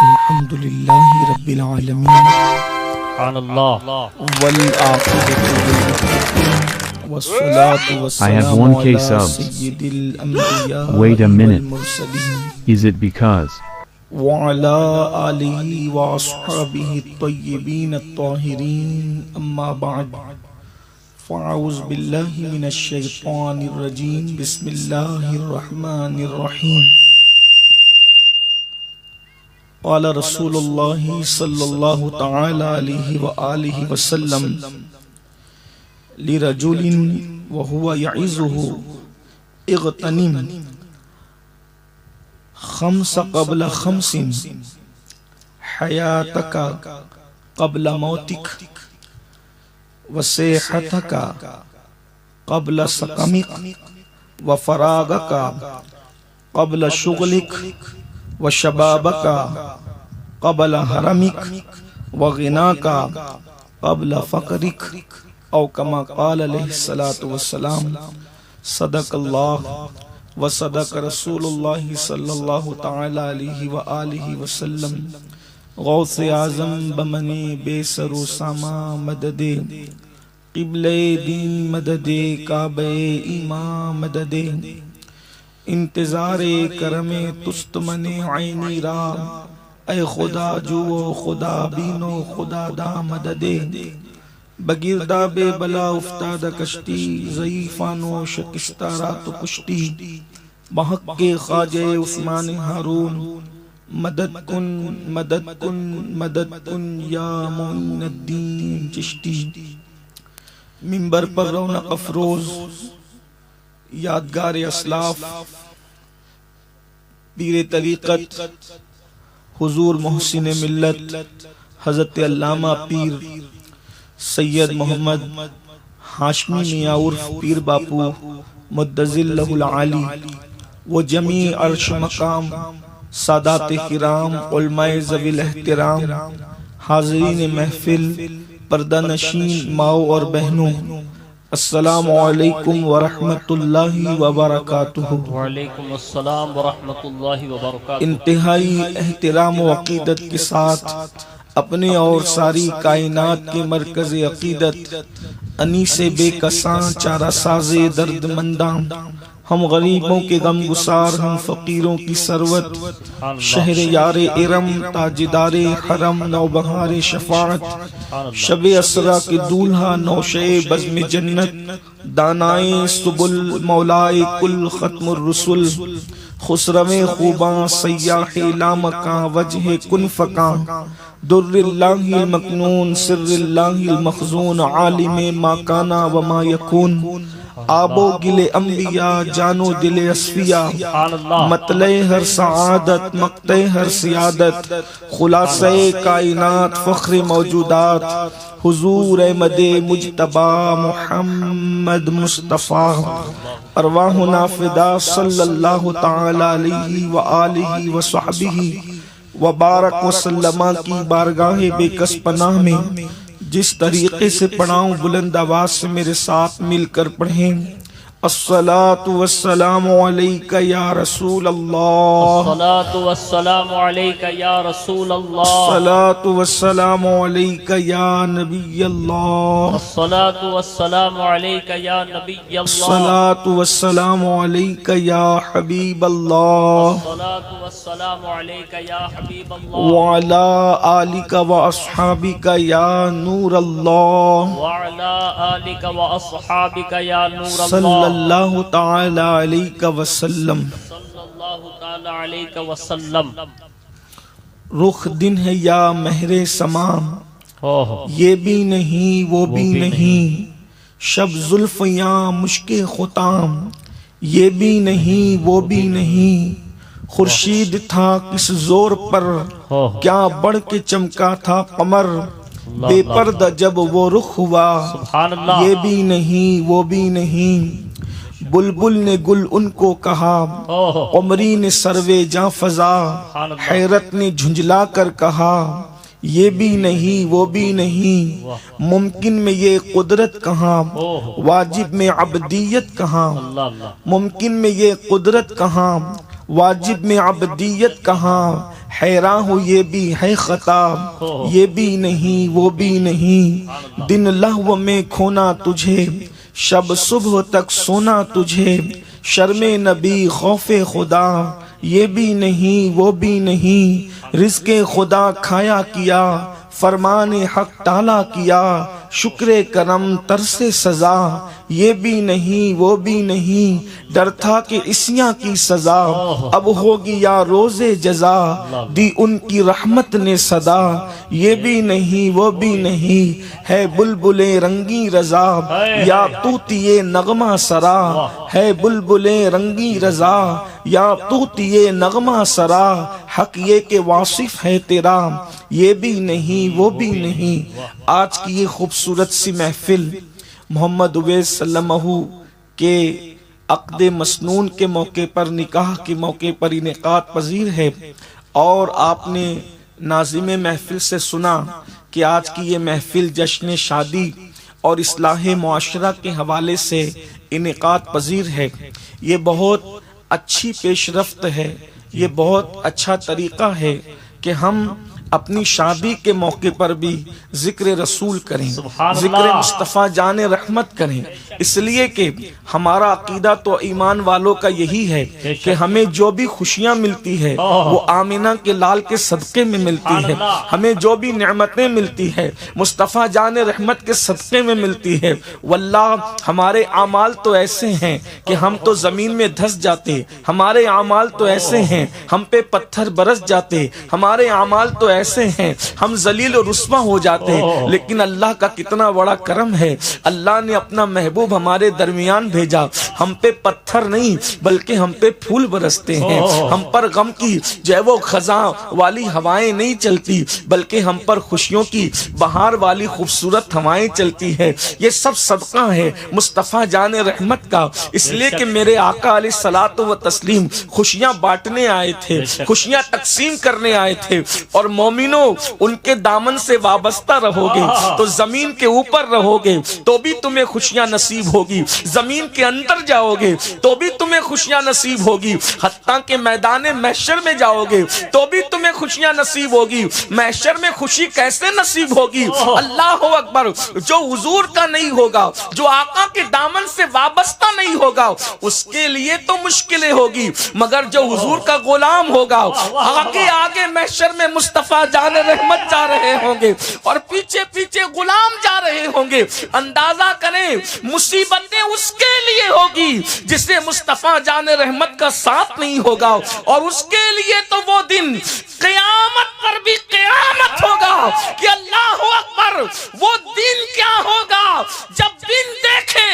الحمد للہ رب العالمین سبحان اللہ. والعاقبۃ للمتقین والصلاة والسلام علی سید الانبیاء Wait a minute. والمرسلین Is it because وعلى آلہ واصحابہ الطیبین الطاہرین اما بعد فاعوذ باللہ من الشیطان الرجیم بسم اللہ الرحمن الرحیم قال رسول اللہ صلی اللہ تعالی علیہ وآلہ وسلم لرجل وهو يعظه اغتنم خمس قبل خمس حیاتك قبل موتك وصحتك قبل سقمك وفراغك قبل شغلك وشبابك قبل حرمك وغناك قبل فقرك او كما قال علیہ الصلاة والسلام صدق اللہ وصدق رسول اللہ صلی اللہ تعالی علیہ وآلہ وسلم غوث اعظم بمنی بے سر و ساما مدد قبل دین مدد کعبہ ایمان مدد انتظار کرم تست من عینی را اے خدا جو خدا بینو خدا دا مدد بگیردہ بے بلا افتادہ کشتی ضعیفانو شکستہ رات کشتی بحق کے خواجہ عثمان ہارون مدد کن مدد کن مدد کن یا معین الدین چشتی منبر پر رونق افروز یادگار اسلاف پیر طریقت حضور محسن ملت حضرت علامہ پیر سید محمد ہاشمی میاں عرف پیر باپو مدظل لہ العالی و جمیع عرش مقام سادات کرام علماء ذوی الاحترام حاضرین محفل پردہ نشین ماؤں اور بہنوں السلام علیکم ورحمۃ اللہ وبرکاتہ. وعلیکم السلام ورحمۃ اللہ وبرکاتہ. انتہائی احترام و عقیدت کے ساتھ اپنے اور ساری کائنات کے مرکز عقیدت انیس بے کساں چارہ ساز درد منداں ہم غریبوں کے غم گسار ہم فقیروں کی ثروت شہر یار ارم تاجدار حرم نوبہار شفاعت شب اسرا کے دولہا نوشے بزم جنت دانائے سبل مولائے کل ختم الرسل خسرو خوباں سیاح لامکاں وجہ کن فکاں در اللہ المکنون سر اللہ المخزون عالم ما کانا وما یکون آبو گل انبیاء جانو دل اصفیاء مطلع ہر سعادت مقطع ہر سیادت خلاصہ کائنات فخر موجودات حضور احمد مجتبی محمد مصطفیٰ ارواحنا فدا صلی اللہ تعالی علیہ وآلہ وصحبہ وبارک وسلم کی بارگاہ بے کس پناہ میں جس طریقے سے پڑھاؤں بلند آواز سے میرے ساتھ مل کر پڑھیں. الصلاة والسلام علیکہ یا رسول اللہ الصلاة والسلام علیکہ یا رسول اللہ الصلاة والسلام علیکہ یا نبی اللہ الصلاة والسلام علیکہ یا نبی اللہ الصلاة والسلام علیکہ یا حبیب اللہ الصلاة والسلام علیکہ یا حبیب اللہ وعلی آلک و اصحابک یا نور اللہ وعلی آلک و اصحابک یا نور صلی اللہ اللہ تعالی علیہ وسلم. صلی اللہ تعالی علیہ وسلم. رخ دن ہے یا مہر سما یہ بھی نہیں وہ بھی نہیں شب زلف یا مشک ختام یہ بھی نہیں وہ بھی نہیں خورشید تھا کس زور پر کیا بڑھ کے چمکا تھا قمر بے پردہ جب وہ رخ ہوا سبحان اللہ. یہ بھی نہیں وہ بھی نہیں بلبل نے گل ان کو کہا قمری نے سروے جاں فضا حیرت نے جھنجلا کر کہا یہ بھی نہیں وہ بھی نہیں ممکن میں یہ قدرت کہاں واجب میں عبدیت کہاں ممکن میں یہ قدرت کہاں واجب میں عبدیت کہاں حیراں ہوں یہ بھی ہے خطا، یہ بھی نہیں وہ بھی نہیں، دن لہو میں کھونا تجھے، شب صبح تک سونا تجھے، شرم نبی خوف خدا، یہ بھی نہیں وہ بھی نہیں، رزق خدا کھایا کیا، فرمان حق ٹالا کیا، شکر کرم ترس سزا، یہ بھی نہیں وہ بھی نہیں، ڈر تھا کہ عصیاں کی سزا اب ہوگی یا روز جزا، دی ان کی رحمت نے صدا، یہ بھی نہیں وہ بھی نہیں، ہے بلبل رنگی رضا، یا طوطی نغمہ سرا، ہے بلبل رنگی رضا، یا طوطی نغمہ سرا، حق یہ کہ واصف ہے تیرا، یہ بھی نہیں وہ بھی نہیں۔ آج کی یہ خوبصورت سی محفل محمد اویس صلی اللہ علیہ وسلم کے عقد مسنون کے موقع پر، نکاح کے موقع پر انعقاد پذیر ہے، اور آپ نے ناظم محفل سے سنا کہ آج کی یہ محفل جشن شادی اور اصلاح معاشرہ کے حوالے سے انعقاد پذیر ہے۔ یہ بہت اچھی پیش رفت ہے، یہ بہت اچھا طریقہ ہے کہ ہم اپنی شادی کے موقع پر بھی ذکر رسول کریں، ذکر مصطفیٰ جان رحمت کریں، اس لیے کہ ہمارا عقیدہ تو ایمان والوں کا یہی ہے کہ ہمیں جو بھی خوشیاں ملتی ہے وہ آمینہ کے لال کے صدقے میں ملتی ہے، ہمیں جو بھی نعمتیں ملتی ہے مصطفیٰ جان رحمت کے صدقے میں ملتی ہے۔ واللہ ہمارے اعمال تو ایسے ہیں کہ ہم تو زمین میں دھس جاتے، ہمارے اعمال تو ایسے ہیں ہم پہ پتھر برس جاتے، ہمارے اعمال تو ایسے ہیں ہم ذلیل و رسوا ہو جاتے، لیکن اللہ کا کتنا بڑا کرم ہے، اللہ نے اپنا محبوب ہمارے درمیان بھیجا، ہم پہ پتھر نہیں بلکہ ہم پہ پھول برستے ہیں، ہم پر غم کی جو ہے وہ خزاں والی ہوائیں نہیں چلتی بلکہ ہم پر خوشیوں کی بہار والی خوبصورت ہوائیں چلتی ہے۔ یہ سب صدقہ ہے مصطفیٰ جان رحمت کا، اس لیے کہ میرے آقا علیہ الصلوۃ والتسلیم خوشیاں بانٹنے آئے تھے، خوشیاں تقسیم کرنے آئے تھے، اور مومنوں ان کے دامن سے وابستہ رہو گے تو زمین کے اوپر رہو گے تو بھی تمہیں خوشیاں نصیب ہوگی، زمین کے اندر جاؤ گے تو بھی تمہیں خوشیاں نصیب ہوگی، حتیٰ کہ میدان محشر میں جاؤ گے تو بھی تمہیں خوشیاں نصیب ہوگی۔ محشر میں خوشی کیسے نصیب ہوگی؟ اللہ اکبر، جو حضور کا نہیں ہوگا، جو آقا کے دامن سے وابستہ نہیں ہوگا اس کے لیے تو مشکلیں ہوگی، مگر جو حضور کا غلام ہوگا آگے آگے محشر میں مصطفیٰ جان رحمت جا رہے ہوں گے اور پیچھے پیچھے غلام جا رہے ہوں گے۔ اندازہ کریں مصیبتیں اس کے لیے ہوگی جسے مصطفیٰ جان رحمت کا ساتھ نہیں ہوگا، اور اس کے لیے تو وہ دن قیامت پر بھی قیامت ہوگا کہ اللہ اکبر، وہ دن کیا ہوگا جب دن دیکھے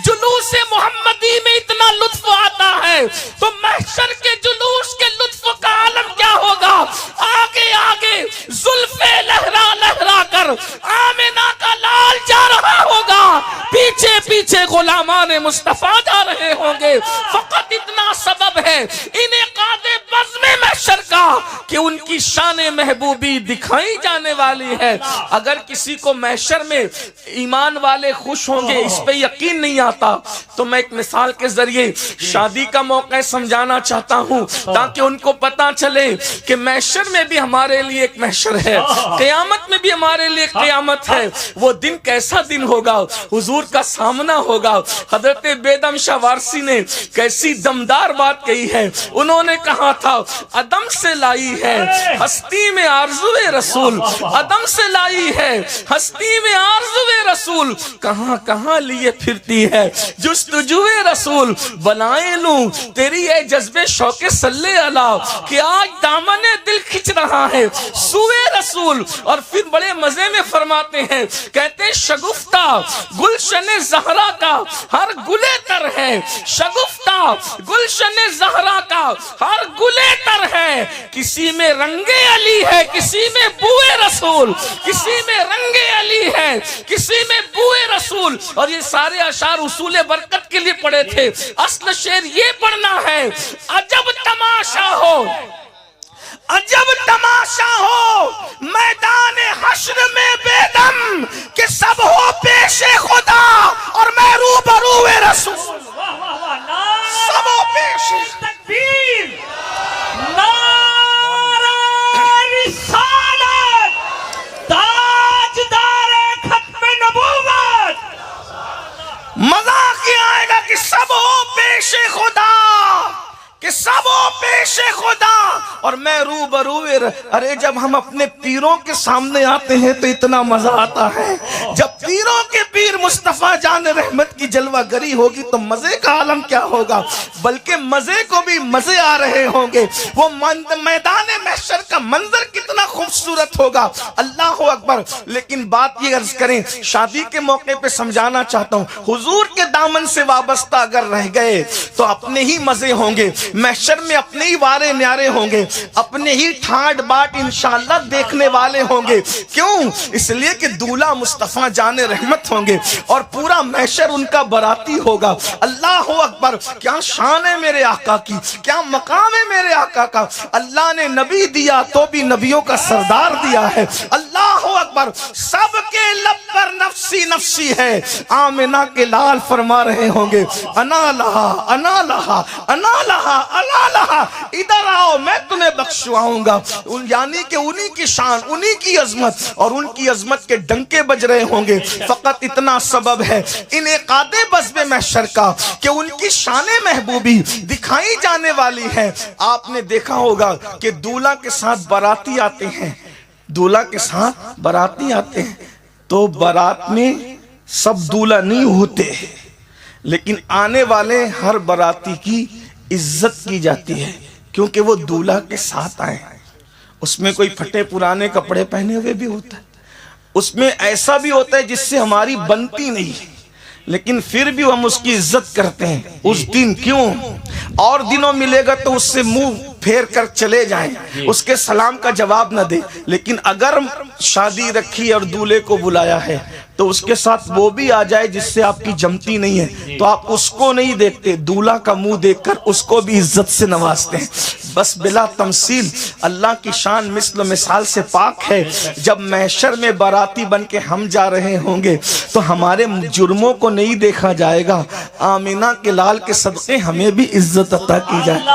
جلوس محمدی میں اتنا لطف آتا ہے تو محشر کے جلوس کے لطف کا عالم کیا ہوگا؟ آگے آگے زلفیں لہرا لہرا کر آمینہ کا لال جا رہا ہوگا، پیچھے پیچھے غلامان مصطفیٰ جا رہے ہوں گے۔ فقط اتنا سبب ہے انعقاد بزم محشر کا کہ ان کی شان محبوبی دکھائی جانے والی ہے۔ اگر کسی کو محشر میں ایمان والے خوش ہوں گے اس پہ یقین نہیں آتا تو میں ایک مثال کے ذریعے شادی کا موقع سمجھانا چاہتا ہوں تاکہ ان کو پتا چلے کہ محشر میں بھی ہمارے لیے ایک محشر ہے، قیامت میں بھی ہمارے لیے قیامت ہے۔ وہ دن کیسا دن ہوگا؟ حضور کا سامنا ہوگا۔ حضرت بیدم شاہ وارسی نے کیسی دمدار بات کہی ہے، انہوں نے کہا تھا عدم سے لائی ہے ہستی میں آرزو رسول، عدم سے لائی ہے ہستی میں آرزو رسول، کہاں کہاں لیے پھرتی ہے جستجو رسول، بلائیں لوں تیری اے جذبے شوق صلی اللہ کہ آج دامن دل کھچ رہا ہے سوئے رسول۔ اور پھر بڑے مزے میں فرماتے ہیں، کہتے ہیں شگفتہ گلشن زہرا کا ہر گلے تر ہے، شگفتہ گلشن زہرا کا ہر گلے تر ہے، کسی میں رنگ علی ہے کسی میں بوئے رسول، کسی میں رنگ علی ہے کسی میں بوئے رسول۔ اور یہ سارے اشعار اصول برکت کے لیے پڑھے تھے، اصل شعر یہ پڑھنا ہے، عجب تماشا ہو عجب تماشا ہو میدان حشر میں بیدم کہ سب ہو پیش خدا اور میں روبرو رسول، سب ہو پیش تکبیر، نعرہ اور میں روبرو ارے جب ہم اپنے پیروں کے سامنے آتے ہیں تو اتنا مزہ آتا ہے. جب پیروں کے پیر مصطفیٰ جان رحمت کی جلوہ گری ہوگی تو مزے کا عالم کیا ہوگا, بلکہ مزے کو بھی مزے آ رہے ہوں گے. وہ میدان محشر کا منظر کتنا خوبصورت ہوگا, اللہ اکبر. لیکن بات یہ عرض کریں, شادی کے موقع پہ سمجھانا چاہتا ہوں, حضور کے دامن سے وابستہ اگر رہ گئے تو اپنے ہی مزے ہوں گے, محشر میں اپنے ہی وارے نیارے ہوں گے, اپنے ہی ٹھاٹ باٹ انشاءاللہ دیکھنے والے ہوں گے. کیوں؟ اس لیے کہ دولہا مصطفیٰ جان رحمت ہوں گے اور پورا محشر ان کا براتی ہوگا. اللہ اکبر, کیا شان ہے میرے آقا کی, کیا مقام ہے میرے آقا کا. اللہ نے نبی دیا تو بھی نبیوں کا سردار دیا ہے. اللہ اکبر, سب کے لب پر نفسی نفسی ہے. آمنہ کے لال فرما رہے ہوں گے, انا لہا انا لہا انا لہا انا لہا, ادھر آؤ میں تمہیں بخشواؤں گا. یعنی کہ انہی کی شان, انہی کی عظمت, اور ان کی عظمت کے ڈنکے بج رہے ہوں گے. فقط اتنا سبب ہے انعقاد بزم محشر کا کہ ان کی شان محبوبی دکھائی جانے والی ہے. آپ نے دیکھا ہوگا کہ دولہا کے ساتھ باراتی آتے ہیں, دولہا کے ساتھ باراتی آتے ہیں تو بارات میں سب دولہا نہیں ہوتے, لیکن آنے والے ہر باراتی کی عزت کی جاتی ہے کیونکہ وہ دولہا کے ساتھ آئے. اس میں کوئی پھٹے پرانے کپڑے پہنے ہوئے بھی ہوتا ہے, اس میں ایسا بھی ہوتا ہے جس سے ہماری بنتی نہیں, لیکن پھر بھی ہم اس کی عزت کرتے ہیں. اس دن کیوں, اور دنوں ملے گا تو اس سے منہ پھیر کر چلے جائیں, اس کے سلام کا جواب نہ دے. لیکن اگر شادی رکھی اور دولہے کو بلایا ہے تو اس کے ساتھ وہ بھی آ جائے جس سے آپ کی جمتی نہیں ہے تو آپ اس کو نہیں دیکھتے, دولہا کا منہ دیکھ کر اس کو بھی عزت سے نوازتے ہیں. بس بلا تمثیل اللہ کی شان مثل مثال سے پاک ہے. جب محشر میں باراتی بن کے ہم جا رہے ہوں گے تو ہمارے جرموں کو نہیں دیکھا جائے گا, آمنہ کے لال کے صدقے ہمیں بھی عزت عطا کی جائے,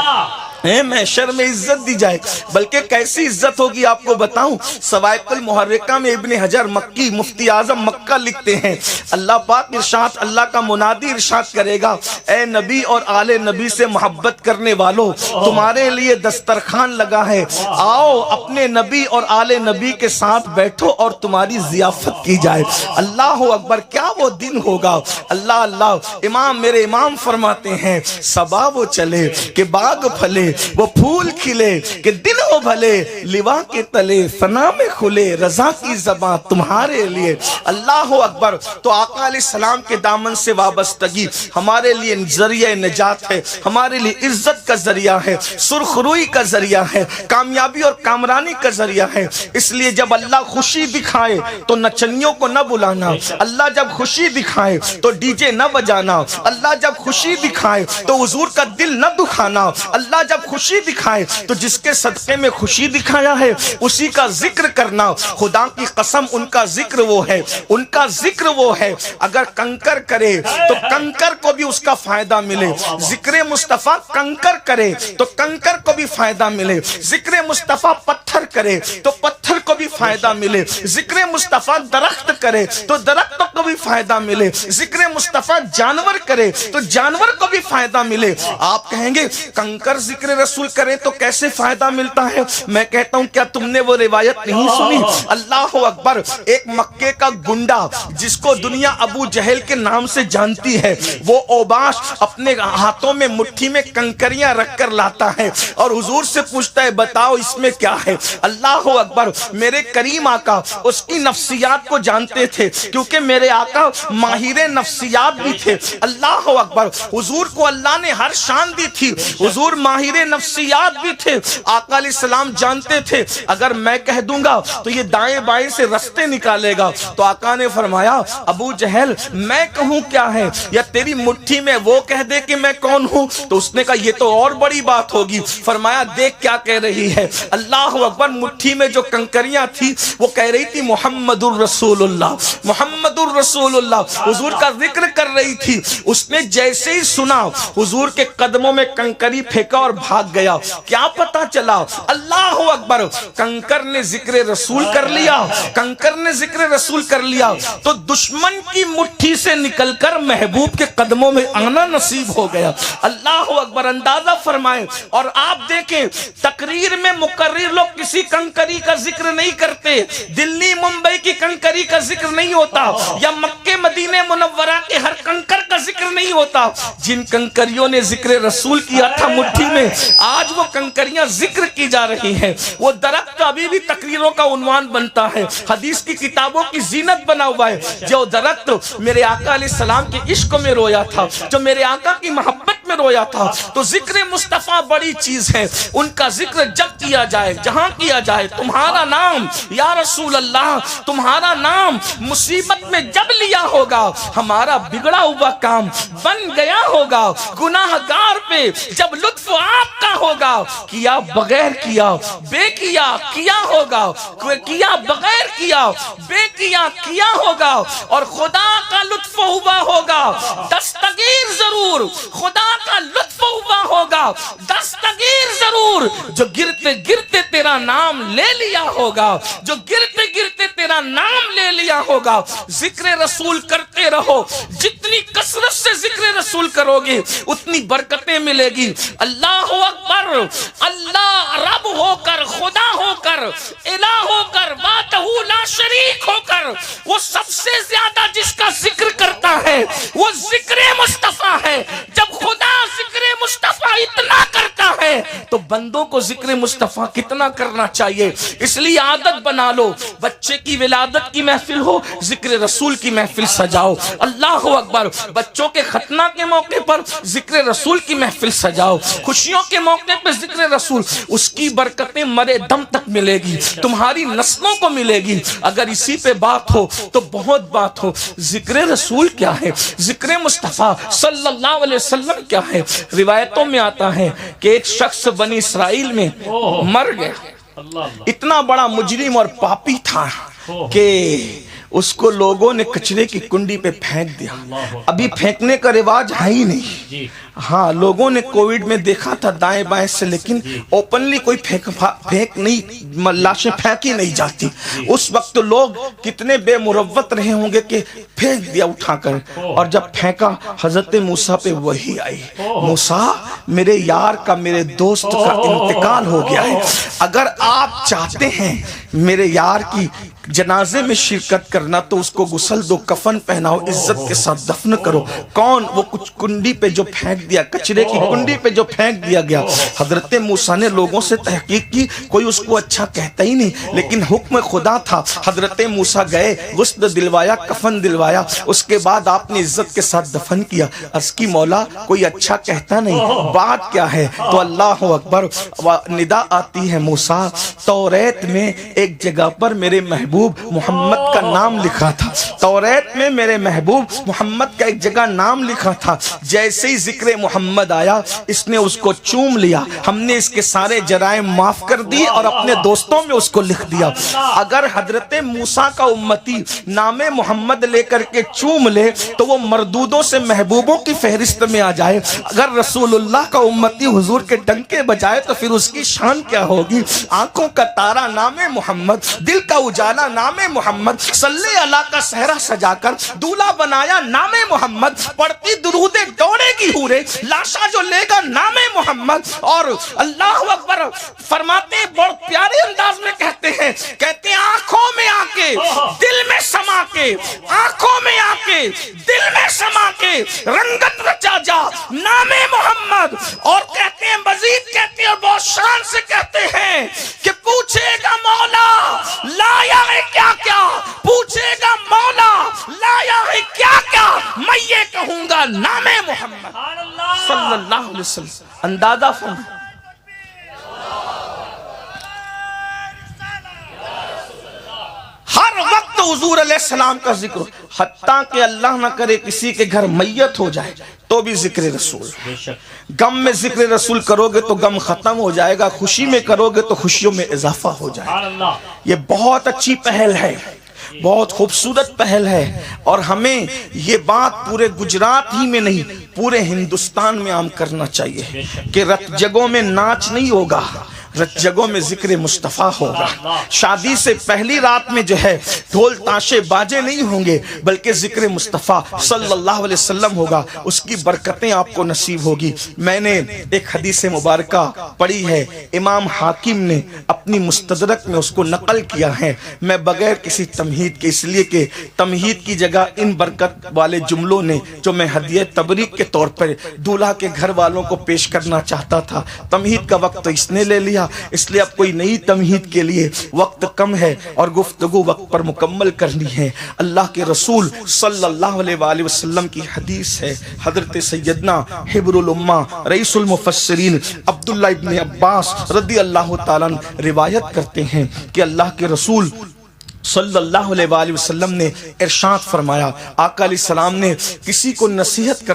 محشر میں عزت دی جائے. بلکہ کیسی عزت ہوگی آپ کو بتاؤں, سوائق المحرکہ میں ابن حجر مکی مفتی اعظم مکہ لکھتے ہیں, اللہ پاک ارشاد, اللہ کا منادی ارشاد کرے گا, اے نبی اور آل نبی سے محبت کرنے والوں, تمہارے لیے دسترخوان لگا ہے, آؤ اپنے نبی اور آل نبی کے ساتھ بیٹھو اور تمہاری ضیافت کی جائے. اللہ اکبر, کیا وہ دن ہوگا. اللہ اللہ, امام میرے امام فرماتے ہیں, صبا وہ چلے کہ باغ پھلے, وہ پھول کھلے کہ دن ہو بھلے, لوا کے تلے ثنا میں کھلے, رضا کی زباں تمہارے لیے. اللہ اکبر. تو آقا علیہ السلام کے دامن سے وابستگی ہمارے لیے ذریعہ نجات ہے, ہمارے لیے عزت کا ذریعہ ہے, سرخ روئی کا ذریعہ ہے, کامیابی اور کامرانی کا ذریعہ ہے. اس لیے جب اللہ خوشی دکھائے تو نچنیوں کو نہ بلانا, اللہ جب خوشی دکھائے تو ڈی جے نہ بجانا, اللہ جب خوشی دکھائے تو حضور کا دل نہ دکھانا, اللہ جب خوشی دکھائے تو جس کے صدقے میں خوشی دکھایا ہے اسی کا ذکر کرنا. خدا کی قسم ان کا ذکر وہ ہے, ان کا ذکر وہ ہے. اگر کنکر کرے تو کنکر کو بھی اس کا فائدہ ملے, ذکر مصطفیٰ کنکر کرے تو کنکر کو بھی فائدہ ملے, ذکر مصطفیٰ پتھر کرے تو پتھر کو بھی فائدہ ملے, ذکر مصطفیٰ درخت کرے تو درخت کو بھی فائدہ ملے, ذکر مصطفیٰ جانور کرے تو جانور کو بھی فائدہ ملے. آپ کہیں گے کنکر ذکر رسول کرے تو کیسے فائدہ ملتا ہے؟ میں کہتا ہوں کیا تم نے وہ روایت نہیں سنی؟ اللہ اکبر. ایک مکے کا گنڈا جس کو دنیا ابو جہل کے نام سے جانتی ہے, وہ اوباش اپنے ہاتھوں میں مٹھی میں کنکریاں رکھ کر لاتا ہے اور حضور سے پوچھتا ہے بتاؤ اس میں کیا ہے. اللہ اکبر. میرے کریم آقا اس کی نفسیات کو جانتے تھے کیونکہ میرے آقا ماہر نفسیات بھی تھے. اللہ اکبر. حضور کو اللہ نے ہر شان دی تھی, حضور ماہر نفسیات بھی تھے. آقا علیہ السلام جانتے تھے اگر میں کہہ دوں گا تو یہ دائیں بائیں سے رستے نکالے گا. تو آقا نے فرمایا ابو جہل میں کہوں کیا ہے, یا تیری مٹھی میں وہ کہہ دے کہ میں کون ہوں. تو اس نے کہا یہ تو اور بڑی بات ہوگی. فرمایا دیکھ کیا کہہ رہی ہے. اللہ اکبر. مٹھی میں جو کنکریاں تھی وہ کہہ رہی تھی محمد الرسول اللہ, محمد الرسول اللہ, حضور کا ذکر کر رہی تھی. اس نے جیسے ہی سنا حضور کے قدموں میں کنکری پھینکا اور بھاگ گیا. کیا پتا چلا؟ اللہ اکبر، کنکر نے ذکر رسول کر لیا، کنکر نے ذکر رسول کر لیا تو دشمن کی مٹھی سے نکل کر محبوب کے قدموں میں آنا نصیب ہو گیا. اللہ اکبر، اندازہ فرمائیں. اور آپ دیکھیں تقریر میں مقرر لوگ کسی کنکری کا ذکر نہیں کرتے، دلی ممبئی کی کنکری کا ذکر نہیں ہوتا، یا مکہ مدینہ منورہ کے ہر کنکر کا ذکر نہیں ہوتا. جن کنکریوں نے ذکر رسول کیا تھا مٹھی میں، آج وہ کنکریاں ذکر کی جا رہی ہیں. وہ درخت ابھی بھی تقریروں کا عنوان بنتا ہے، حدیث کی کتابوں کی زینت بنا ہوا ہے. جو درخت میرے آقا علیہ السلام کے عشق میں رویا تھا، جو میرے آقا کی محبت میں رویا تھا، تو ذکر مصطفیٰ بڑی چیز ہے. ان کا ذکر جب کیا جائے، جہاں کیا جائے، تمہارا نام یا رسول اللہ، تمہارا نام مصیبت میں جب لیا ہوگا، ہمارا بگڑا ہوا کام بن گیا ہوگا. گناہگار پہ جب لطف آپ کا ہوگا، کیا بغیر کیا بے کیا ہوگا، کیا بغیر کیا بے کیا ہوگا. اور خدا کا لطف ہوا ہوگا دستگیر ضرور، خدا کا لطف ہوا ہوگا دستگیر ضرور. جو گرتے گرتے تیرا نام لے لیا ہوگا، جو گرتے گرتے تیرا نام لے لیا ہوگا. ذکر رسول کرتے رہو، جتنی کثرت سے ذکر رسول کرو گے اتنی برکتیں ملے گی. اللہ اکبر، اللہ رب ہو کر، خدا ہو کر، الہ ہو کر، وحدہ لا شریک ہو کر، وہ سب سے زیادہ جس کا ذکر کرتا ہے وہ ذکر مصطفیٰ ہے. جب خدا ذکر مصطفیٰ اتنا کرتا ہے تو بندوں کو ذکر مصطفیٰ کتنا کرنا چاہیے. اس لیے عادت بنا لو، بچے کی ولادت کی محفل ہو ذکر رسول کی محفل سجاؤ. اللہ اکبر، بچوں کے ختنہ کے موقع پر ذکر رسول کی محفل سجاؤ. خوشیوں کے موقع پر ذکر رسول، اس کی برکتیں مرے دم تک ملے گی، تمہاری نسلوں کو ملے گی. اگر اسی پہ بات ہو تو بہت بات ہو. ذکر رسول کیا ہے؟ ذکر مصطفیٰ صلی اللہ علیہ وسلم کیا ہے؟ روایتوں میں آتا ہے کہ ایک شخص بنی اسرائیل میں مر گیا. اتنا بڑا مجرم اور پاپی تھا کہ اس کو لوگوں نے کچرے کی کنڈی پہ پھینک دیا. ابھی پھینکنے کا رواج ہے ہی نہیں. ہاں، لوگوں نے کووڈ میں دیکھا تھا دائیں بائیں سے، لیکن اوپنلی کوئی پھینک نہیں، لاشیں پھینکی نہیں جاتی. اس وقت لوگ کتنے بے مروت رہے ہوں گے کہ پھینک دیا اٹھا کر. اور جب پھینکا حضرت موسیٰ پہ وحی آئی، موسیٰ میرے یار کا، میرے دوست کا انتقال ہو گیا ہے. اگر آپ چاہتے ہیں میرے یار کی جنازے میں شرکت کرنا تو اس کو غسل دو، کفن پہناؤ، عزت کے ساتھ دفن کرو. کون؟ وہ کچھ کنڈی پہ جو پھینک دیا، کچرے کی کنڈی پہ جو پھینک دیا گیا. حضرت موسیٰ نے لوگوں سے تحقیق کی، کوئی اس کو اچھا کہتا ہی نہیں، لیکن حکم خدا تھا. حضرت موسیٰ گئے، غسل دلوایا، کفن دلوایا، اس کے بعد آپ نے عزت کے ساتھ دفن کیا. عرض کی مولا کوئی اچھا کہتا نہیں، بات کیا ہے؟ تو اللہ اکبر، ندا آتی ہے موسیٰ توریت میں ایک جگہ پر میرے محبوب محمد کا نام لکھا تھا. توریت میں میرے محبوب محمد کا ایک جگہ نام لکھا تھا. جیسے ہی ذکر محمد آیا اس نے اس کو چوم لیا. ہم نے اس کے سارے جرائم معاف کر دی اور اپنے دوستوں میں اس کو لکھ دیا. اگر حضرت موسیٰ کا امتی نام محمد لے کر کے چوم لے تو وہ مردودوں سے محبوبوں کی فہرست میں آ جائے. اگر رسول اللہ کا امتی حضور کے ڈنکے بجائے تو پھر اس کی شان کیا ہوگی. آنکھوں کا تارا نام محمد، دل کا اجالا نام محمد، صلی اللہ کا صحرا سجا کر دولہا بنایا نام محمد، پڑھتی درود دوڑے گی حورے، لاشا جو لے گا نام محمد. اور اللہ اکبر فرماتے ہیں، بہت پیارے انداز میں کہتے ہیں آنکھوں میں آ کے دل میں سما کے، آنکھوں میں آ کے دل میں سما کے رنگت رچا جا نام محمد. اور کہتے ہیں، مزید کہتے ہیں اور بہت شان سے کہتے ہیں کہ پوچھے گا مولا لایا ہے کیا کیا، پوچھے گا مولا لایا ہے کیا کیا، میں یہ کہوں گا نام محمد صلی اللہ علیہ وسلم. اندازہ فرمائیں، ہر وقت حضور علیہ السلام کا ذکر، حتیٰ کہ اللہ نہ کرے کسی کے گھر میت ہو جائے تو بھی ذکر رسول. غم میں ذکر رسول کرو گے تو غم ختم ہو جائے گا، خوشی میں کرو گے تو خوشیوں میں اضافہ ہو جائے گا. یہ بہت اچھی پہل ہے. بہت خوبصورت پہل ہے، اور ہمیں یہ بات پورے گجرات ہی میں نہیں پورے ہندوستان میں عام کرنا چاہیے کہ رت جگہوں میں ناچ نہیں ہوگا، رت جگہوں میں ذکر مصطفیٰ ہوگا۔ شادی سے پہلی رات میں جو ہے ڈھول تاشے باجے نہیں ہوں گے، بلکہ ذکر مصطفیٰ صلی اللہ علیہ وسلم ہوگا، اس کی برکتیں آپ کو نصیب ہوگی۔ میں نے ایک حدیث مبارکہ پڑھی ہے، امام حاکم نے اپنی مستدرک میں اس کو نقل کیا ہے، میں بغیر کسی تمہید کے، اس لیے کہ تمہید کی جگہ ان برکت والے جملوں نے جو میں ہدیہ تبریک کے طور پر دولہا کے گھر والوں کو پیش کرنا چاہتا تھا، تمہید کا وقت تو اس نے لے لیا، اس لیے اب کوئی نئی تمہید کے لیے وقت کم ہے اور گفتگو وقت پر مکمل کرنی ہے۔ اللہ کے رسول صلی اللہ علیہ وآلہ وسلم کی حدیث ہے، حضرت سیدنا حبر الامہ رئیس المفسرین عبداللہ ابن عباس رضی اللہ تعالیٰ روایت کرتے ہیں کہ اللہ کے رسول صلی اللہ علیہ وآلہ وسلم نے ارشاد فرمایا، آقا علیہ السلام نے کسی کو نصیحت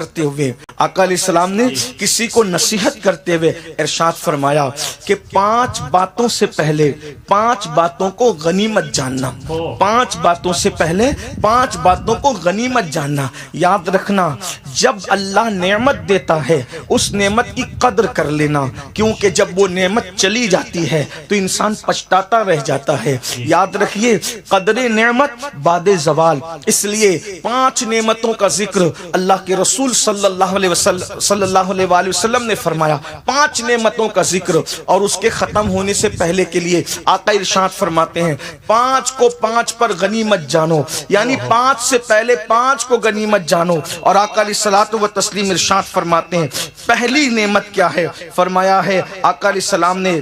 کرتے ہوئے ارشاد فرمایا کہ 5 باتوں سے پہلے 5 باتوں کو غنیمت جاننا، 5 باتوں سے پہلے 5 باتوں کو غنیمت جاننا۔ یاد رکھنا، جب اللہ نعمت دیتا ہے اس نعمت کی قدر کر لینا، کیونکہ جب وہ نعمت چلی جاتی ہے تو انسان پچھتاتا رہ جاتا ہے۔ یاد رکھیے، قدر نعمت بعد زوال، اس لیے 5 نعمتوں کا ذکر اللہ کے رسول صلی اللہ علیہ وآلہ وسلم نے فرمایا، 5 نعمتوں کا ذکر، اور اس کے ختم ہونے سے پہلے کے لیے آقا ارشاد فرماتے ہیں 5 کو 5 پر غنیمت جانو، یعنی 5 سے پہلے 5 کو غنیمت جانو۔ اور آقا علیہ الصلوۃ والتسلیم ارشاد فرماتے ہیں پہلی نعمت کیا ہے؟ فرمایا ہے آقا علیہ السلام نے،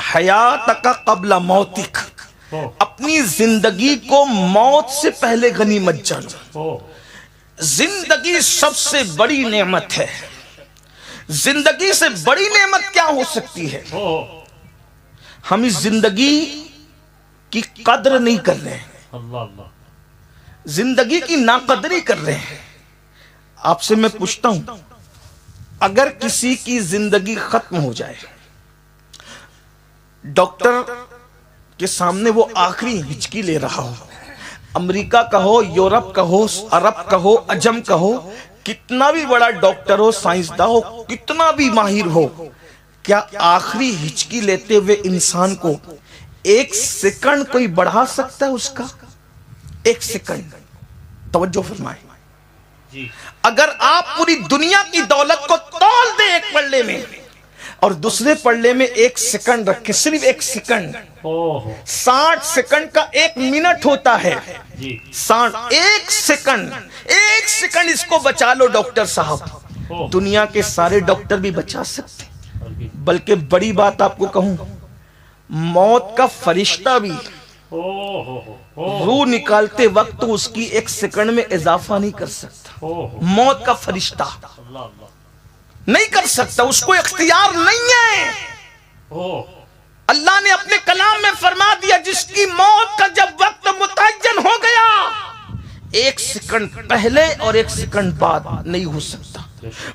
حیاتک قبل موتک، اپنی زندگی کو موت سے پہلے غنیمت جانو۔ زندگی سب سے بڑی نعمت ہے، زندگی سے بڑی نعمت کیا ہو سکتی ہے؟ ہم اس زندگی کی قدر نہیں کر رہے ہیں، زندگی کی ناقدری کر رہے ہیں۔ آپ سے میں پوچھتا ہوں، اگر کسی کی زندگی ختم ہو جائے، ڈاکٹر کے سامنے وہ آخری ہچکی لے رہا ہو، امریکہ کا ہو، یورپ کا ہو، عرب کا ہو، عجم کا ہو، کتنا بھی بڑا ڈاکٹر ہو، سائنسداں ہو، کتنا بھی ماہر ہو، کیا آخری ہچکی لیتے ہوئے انسان کو 1 سیکنڈ کوئی بڑھا سکتا ہے؟ اس کا 1 سیکنڈ، توجہ فرمائیں۔ اگر آپ پوری دنیا کی دولت کو تول دیں ایک پلڑے میں اور دوسرے پلڑے میں 1 سیکنڈ رکھیں، صرف 1 سیکنڈ، 60 سیکنڈ کا 1 منٹ ہوتا ہے، 1 سیکنڈ اس کو بچا لو ڈاکٹر صاحب، دنیا کے سارے ڈاکٹر بھی بچا سکتے۔ بلکہ بڑی بات آپ کو کہوں، موت کا فرشتہ بھی روح نکالتے وقت اس کی 1 سیکنڈ میں اضافہ نہیں کر سکتا، موت کا فرشتہ نہیں کر سکتا، اس کو اختیار نہیں ہے۔ اللہ نے اپنے کلام میں فرما دیا، جس کی موت کا جب وقت متعین ہو گیا، 1 سیکنڈ پہلے اور 1 سیکنڈ بعد نہیں ہو سکتا،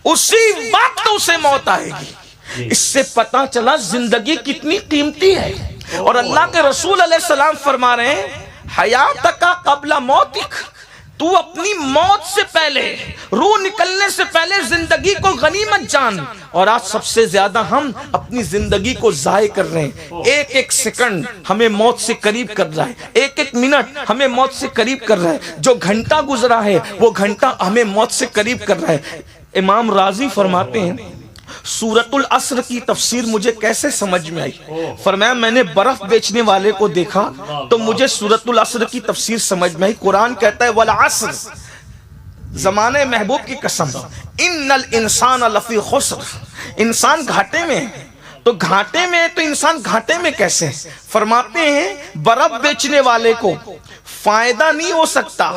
اسی وقت اسے موت آئے گی۔ اس سے پتا چلا زندگی کتنی قیمتی ہے۔ اور اللہ کے رسول علیہ السلام فرما رہے ہیں، حیاتک قبل موتک، تو اپنی موت سے پہلے، روح نکلنے سے پہلے زندگی کو غنیمت جان۔ اور آج سب سے زیادہ ہم اپنی زندگی کو ضائع کر رہے ہیں، 1 سیکنڈ ہمیں موت سے قریب کر رہا ہے، 1 منٹ ہمیں موت سے قریب کر رہا ہے، جو گھنٹہ گزرا ہے وہ گھنٹہ ہمیں موت سے قریب کر رہا ہے۔ امام راضی فرماتے ہیں، سورۃ العصر کی تفسیر مجھے کیسے سمجھ میں آئی؟ فرمایا میں نے برف بیچنے والے کو دیکھا تو مجھے سورۃ العصر کی تفسیر سمجھ میں آئی۔ قرآن کہتا ہے والعصر، زمانے محبوب کی قسم، ان الانسان لفی خسر، انسان گھاٹے میں ہے۔ تو گھاٹے میں تو انسان گھاٹے میں کیسے؟ فرماتے ہیں برف بیچنے والے کو فائدہ نہیں ہو سکتا،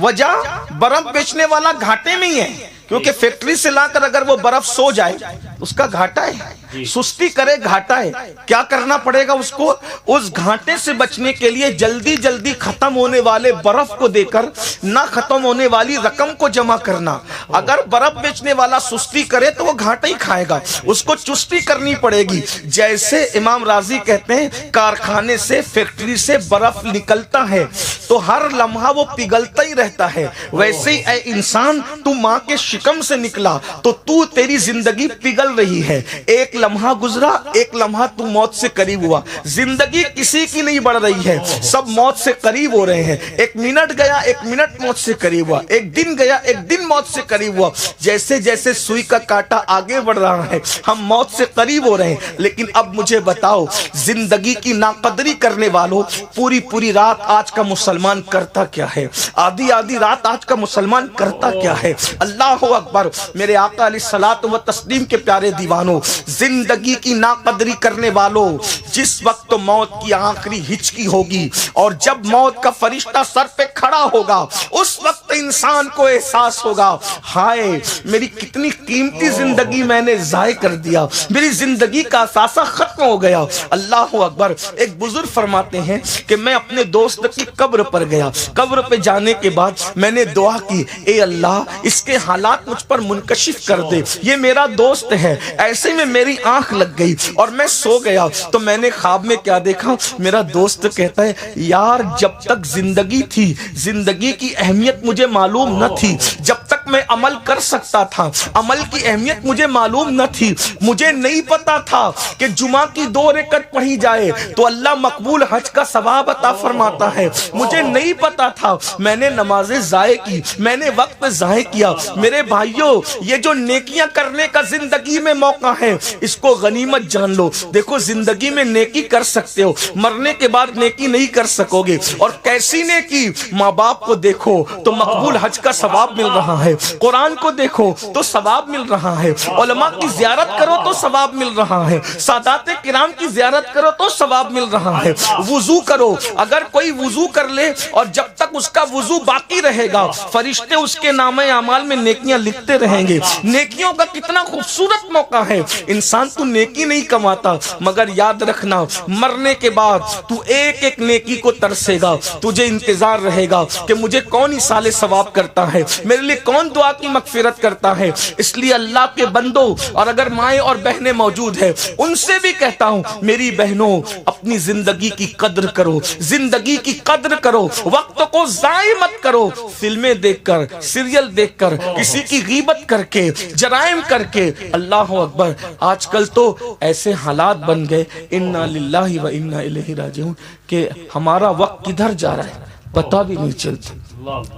وجہ برف بیچنے والا گھاٹے میں ہی ہے، کیونکہ فیکٹری سے لا کر اگر وہ برف سو جائے اس کا گھاٹا ہے، سستی کرے گھاٹا ہے. کیا کرنا پڑے گا اس کو؟ اس گھاٹے سے بچنے کے لیے جلدی جلدی ختم ہونے والے برف کو دے کر نہ ختم ہونے والی رقم کو جمع کرنا. اگر برف بیچنے والا سستی کرے تو وہ گھاٹا ہی کھائے گا، اس کو چستی کرنی پڑے گی. جیسے امام راضی کہتے ہیں کارخانے سے فیکٹری سے برف نکلتا ہے تو ہر لمحہ وہ پگھلتا ہی رہتا ہے، ویسے ہی اے انسان تو ماں کے شکم سے نکلا تو تیری زندگی پگھل رہی ہے. ایک لمحہ گزرا، ایک لمحہ تو موت سے قریب ہوا. زندگی کسی کی نہیں بڑھ رہی ہے، سب موت سے قریب ہو رہے ہیں. ایک منٹ گیا، ایک منٹ موت سے قریب ہوا. ایک دن گیا، ایک دن موت سے قریب ہوا. جیسے جیسے سوئی کا کانٹا آگے بڑھ رہا ہے ہم موت سے قریب ہو رہے ہیں. لیکن اب مجھے بتاؤ زندگی کی ناقدری کرنے والوں، پوری پوری رات آج کا مسلمان کرتا کیا ہے؟ آدھی آدھی رات آج کا مسلمان کرتا کیا ہے؟ اللہ اکبر. میرے آقا علیہ الصلوۃ و تسلیم کے پیارے دیوانوں، زندگی کی ناقدری کرنے والوں، جس وقت موت کی آخری ہچکی ہوگی اور جب موت کا فرشتہ سر پہ کھڑا ہوگا اس وقت انسان کو احساس ہوگا ہائے میری کتنی قیمتی زندگی میں نے ضائع کر دیا، میری زندگی کا اثاثہ ختم ہو گیا. اللہ اکبر. ایک بزرگ فرماتے ہیں کہ میں اپنے دوست کی قبر پر گیا. قبر پہ جانے کے بعد میں نے دعا کی، اے اللہ اس کے حالات مجھ پر منکشف کر دے، یہ میرا دوست ہے. ایسے میں میری آنکھ لگ گئی اور میں سو گیا تو میں نے خواب میں کیا دیکھا؟ میرا دوست کہتا ہے یار جب تک زندگی تھی زندگی کی اہمیت مجھے معلوم نہ تھی، جب تک میں عمل کر سکتا تھا عمل کی اہمیت مجھے معلوم نہ تھی. مجھے نہیں پتا تھا کہ جمعہ کی 2 رکعت پڑھی جائے تو اللہ مقبول حج کا ثواب عطا فرماتا ہے. مجھے نہیں پتا تھا، میں نے نمازیں ضائع کی، میں نے وقت ضائع کیا. میرے بھائیوں یہ جو نیکیاں کرنے کا زندگی میں موقع ہے اس کو غنیمت جان لو. دیکھو زندگی میں نیکی کر سکتے ہو، مرنے کے بعد نیکی نہیں کر سکو گے. اور کیسی نیکی؟ ماں باپ کو دیکھو تو مقبول حج کا ثواب مل رہا ہے، قرآن کو دیکھو تو ثواب مل رہا ہے، علماء کی زیارت کرو تو ثواب مل رہا ہے، سادات کرام کی زیارت کرو تو ثواب مل رہا ہے. وضو کرو، اگر کوئی وضو کر لے اور جب تک اس کا وضو باقی رہے گا فرشتے اس کے نامہ اعمال میں نیکیاں لکھتے رہیں گے. نیکیوں کا کتنا خوبصورت موقع ہے. انسان تو نیکی نہیں کماتا مگر یاد رکھنا مرنے کے بعد تو ایک ایک نیکی کو ترسے گا. تجھے انتظار رہے گا کہ مجھے کون اصال ثواب کرتا ہے، میرے لیے کون دعا کی مغفرت کرتا ہے. اس لیے اللہ کے بندوں اور اگر مائیں اور بہنیں موجود ہیں ان سے بھی کہتا ہوں میری بہنوں اپنی زندگی کی قدر کرو، زندگی کی قدر کرو، وقت کو ضائع مت کرو. فلمیں دیکھ کر، سیریل دیکھ کر، کسی کی غیبت کر کے، جرائم کر کے. اللہ اکبر. آج کل تو ایسے حالات بن گئے انا للہ و انا الیہ راجعون کہ ہمارا وقت کدھر جا رہا ہے پتہ بھی نہیں چلتا.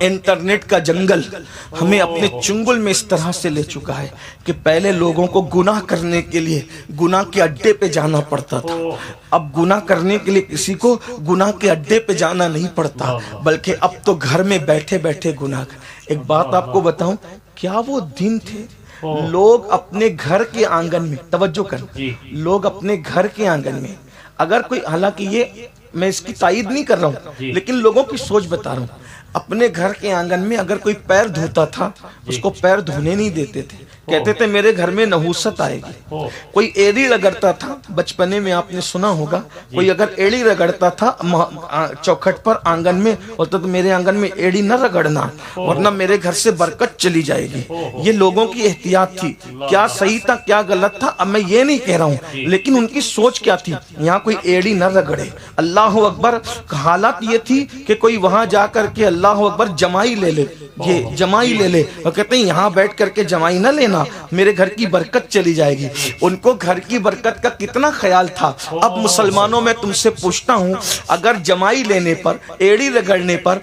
انٹرنیٹ کا جنگل ہمیں اپنے چنگل میں اس طرح سے لے چکا ہے کہ پہلے لوگوں کو گناہ کرنے کے لیے گناہ کے اڈے پہ جانا پڑتا تھا. اب گناہ کرنے کے لیے کسی کو گناہ کے اڈے پہ جانا نہیں پڑتا بلکہ اب تو گھر میں بیٹھے بیٹھے گناہ. ایک بات آپ کو بتاؤں، کیا وہ دن تھے لوگ اپنے گھر کے آنگن میں، توجہ کریں، لوگ اپنے گھر کے آنگن میں اگر کوئی، حالانکہ یہ میں اس کی تائید نہیں کر رہا ہوں لیکن لوگوں کی سوچ بتا رہا ہوں، اپنے گھر کے آنگن میں اگر کوئی پیر دھوتا تھا اس کو پیر دھونے نہیں دیتے تھے، کہتے تھے میرے گھر میں نحوست آئے گی. کوئی ایڑی رگڑتا تھا، بچپنے میں آپ نے سنا ہوگا، کوئی اگر ایڑی رگڑتا تھا چوکھٹ پر آنگن میں ہوتا تو میرے آنگن میں ایڑی نہ رگڑنا ورنہ میرے گھر سے برکت چلی جائے گی. یہ لوگوں کی احتیاط تھی. کیا صحیح تھا کیا غلط تھا اب میں یہ نہیں کہہ رہا ہوں لیکن ان کی سوچ کیا تھی، یہاں کوئی ایڑی نہ رگڑے. اللہ اکبر. حالات یہ تھی کہ کوئی وہاں جا کر کے اللہ اکبر جمائی لے لے، یہ جمائی لے لے، اور کہتے ہیں یہاں بیٹھ کر کے جمائی نہ لینا میرے گھر کی برکت چلی جائے گی. ان کو گھر کی برکت کا کتنا خیال تھا. اب مسلمانوں میں تم سے پوچھتا ہوں اگر جمائی لینے پر، ایڑی رگڑنے پر،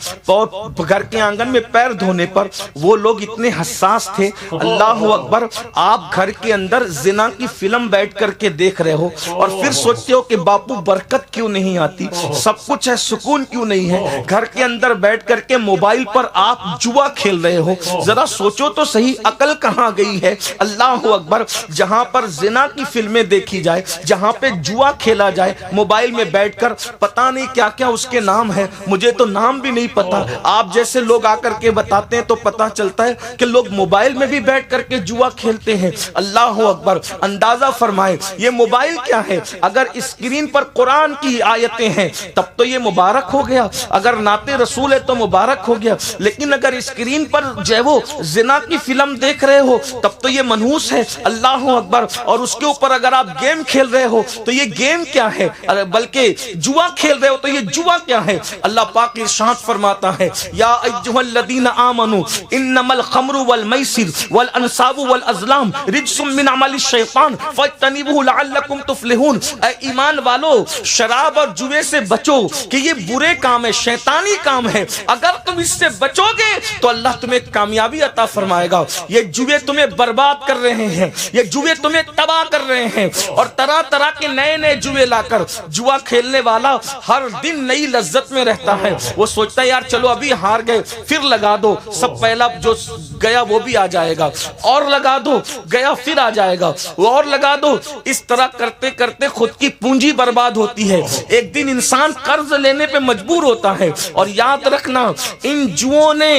گھر کے آنگن میں پیر دھونے پر وہ لوگ اتنے حساس تھے، اللہ اکبر، آپ گھر کے اندر زنا کی فلم بیٹھ کر کے دیکھ رہے ہو اور پھر سوچتے ہو کہ باپو برکت کیوں نہیں آتی، سب کچھ ہے سکون کیوں نہیں ہے. گھر کے اندر بیٹھ کر کے موبائل پر آپ جوا کھیل رہے ہو. ذرا سوچو تو صحیح عقل کہاں گئی ہوتی ہے۔ اللہ اکبر، جہاں پر زنا کی فلمیں دیکھی جائے، جہاں پہ جوا کھیلا جائے موبائل میں بیٹھ کر، پتہ نہیں کیا کیا اس کے نام ہے، مجھے تو نام بھی نہیں پتا، آپ جیسے لوگ آ کر کے بتاتے ہیں تو پتہ چلتا ہے کہ لوگ موبائل میں بھی بیٹھ کر کے جوا کھیلتے ہیں۔ اللہ اکبر، اندازہ فرمائے یہ موبائل کیا ہے؟ اگر اسکرین پر قرآن کی آیتیں ہیں تب تو یہ مبارک ہو گیا، اگر نعت رسول ہے تو مبارک ہو گیا، لیکن اگر اسکرین پر جو ہے وہ زنا کی فلم دیکھ رہے ہو تب تو یہ منحوس ہے۔ اللہ اکبر، اور اس کے اوپر اگر آپ گیم کھیل رہے ہو تو یہ گیم کیا ہے، بلکہ جوا کھیل رہے ہو تو یہ جوا کیا ہے؟ اللہ پاک ارشاد فرماتا ہے، یا ایھا الذین آمنوا انما الخمر والمیسر والانصاب والازلام رجس من عمل الشیطان فاجتنبوہ لعلکم تفلحون۔ اے ایمان والو، شراب اور جوے سے بچو کہ یہ برے کام ہے، شیطانی کام ہے، اگر تم اس سے بچو گے تو اللہ تمہیں کامیابی عطا فرمائے گا۔ یہ جوے تمہیں برباد کر رہے ہیں، یہ جوے تمہیں تباہ کر رہے ہیں، اور طرح طرح کے نئے نئے جوے لا کر جوا کھیلنے والا ہر دن نئی لذت میں رہتا ہے۔ وہ سوچتا ہے یار چلو ابھی ہار گئے پھر لگا دو، سب پہلا جو گیا وہ بھی آ جائے گا، اور لگا دو، گیا پھر آ جائے گا، اور لگا دو، اس طرح کرتے کرتے خود کی پونجی برباد ہوتی ہے۔ ایک دن انسان قرض لینے پہ مجبور ہوتا ہے، اور یاد رکھنا ان جوؤں نے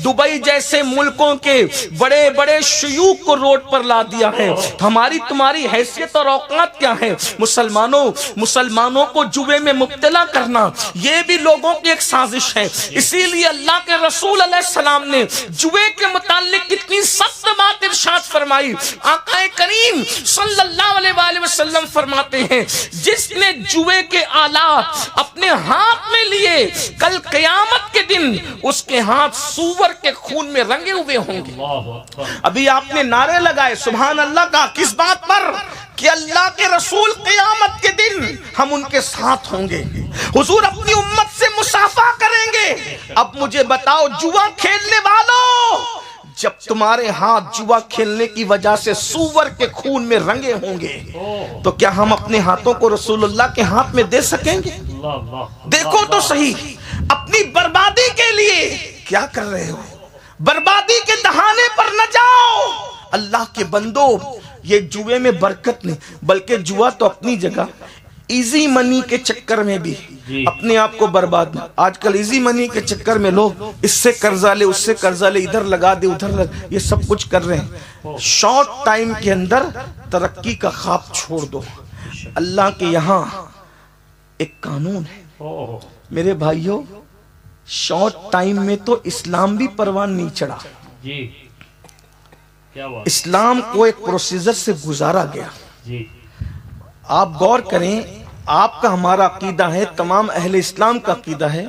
دبئی جیسے ملکوں کے بڑے بڑے شیوخ کو روڈ پر لا دیا ہے۔ ہماری تمہاری حیثیت اور اوقات کیا ہے؟ مسلمانوں کو جوے میں مبتلا کرنا یہ بھی لوگوں کی ایک سازش ہے۔ اسی لیے اللہ کے رسول علیہ السلام نے جوے کے متعلق کتنی سخت بات ارشاد فرمائی۔ آقا کریم صلی اللہ علیہ وآلہ وسلم فرماتے ہیں، جس نے جوے کے آلات اپنے ہاتھ میں لیے کل قیامت کے دن اس کے ہاتھ سور کے خون میں رنگے ہوئے ہوں گے۔ ابھی آپ نے نعرے لگائے سبحان اللہ کا، کس بات پر؟ کہ اللہ کے رسول قیامت کے دن ہم ان کے ساتھ ہوں گے، حضور اپنی امت سے مصافحہ کریں گے۔ اب مجھے بتاؤ جوا کھیلنے والوں، جب تمہارے ہاتھ جوا کھیلنے کی وجہ سے سور کے خون میں رنگے ہوں گے تو کیا ہم اپنے ہاتھوں کو رسول اللہ کے ہاتھ میں دے سکیں گے؟ دیکھو تو صحیح، اپنی بربادی کے لیے کیا کر رہے ہو؟ بربادی کے دہانے پر نہ جاؤ۔ اللہ کے بندو، یہ جوے میں برکت نہیں، بلکہ جوا تو اپنی جگہ ایزی منی کے چکر میں بھی اپنے آپ کو برباد۔ آج کل ایزی منی کے چکر میں لوگ اس سے قرضہ لے، اس سے قرضہ لے، ادھر لگا دے ادھر لگا، یہ سب کچھ کر رہے ہیں۔ شارٹ ٹائم کے اندر ترقی کا خواب چھوڑ دو۔ اللہ کے یہاں ایک قانون ہے میرے بھائیوں، شارٹ ٹائم میں تو اسلام بھی پروان نہیں چڑھا، اسلام کو ایک پروسیجر سے گزارا گیا۔ آپ غور کریں، آپ کا ہمارا عقیدہ ہے، تمام اہل اسلام کا عقیدہ ہے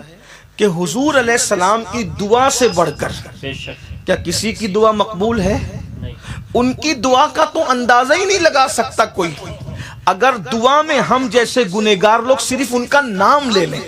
کہ حضور علیہ السلام کی دعا سے بڑھ کر کیا کسی کی دعا مقبول ہے؟ ان کی دعا کا تو اندازہ ہی نہیں لگا سکتا کوئی۔ اگر دعا میں ہم جیسے گنہگار لوگ صرف ان کا نام لے لیں،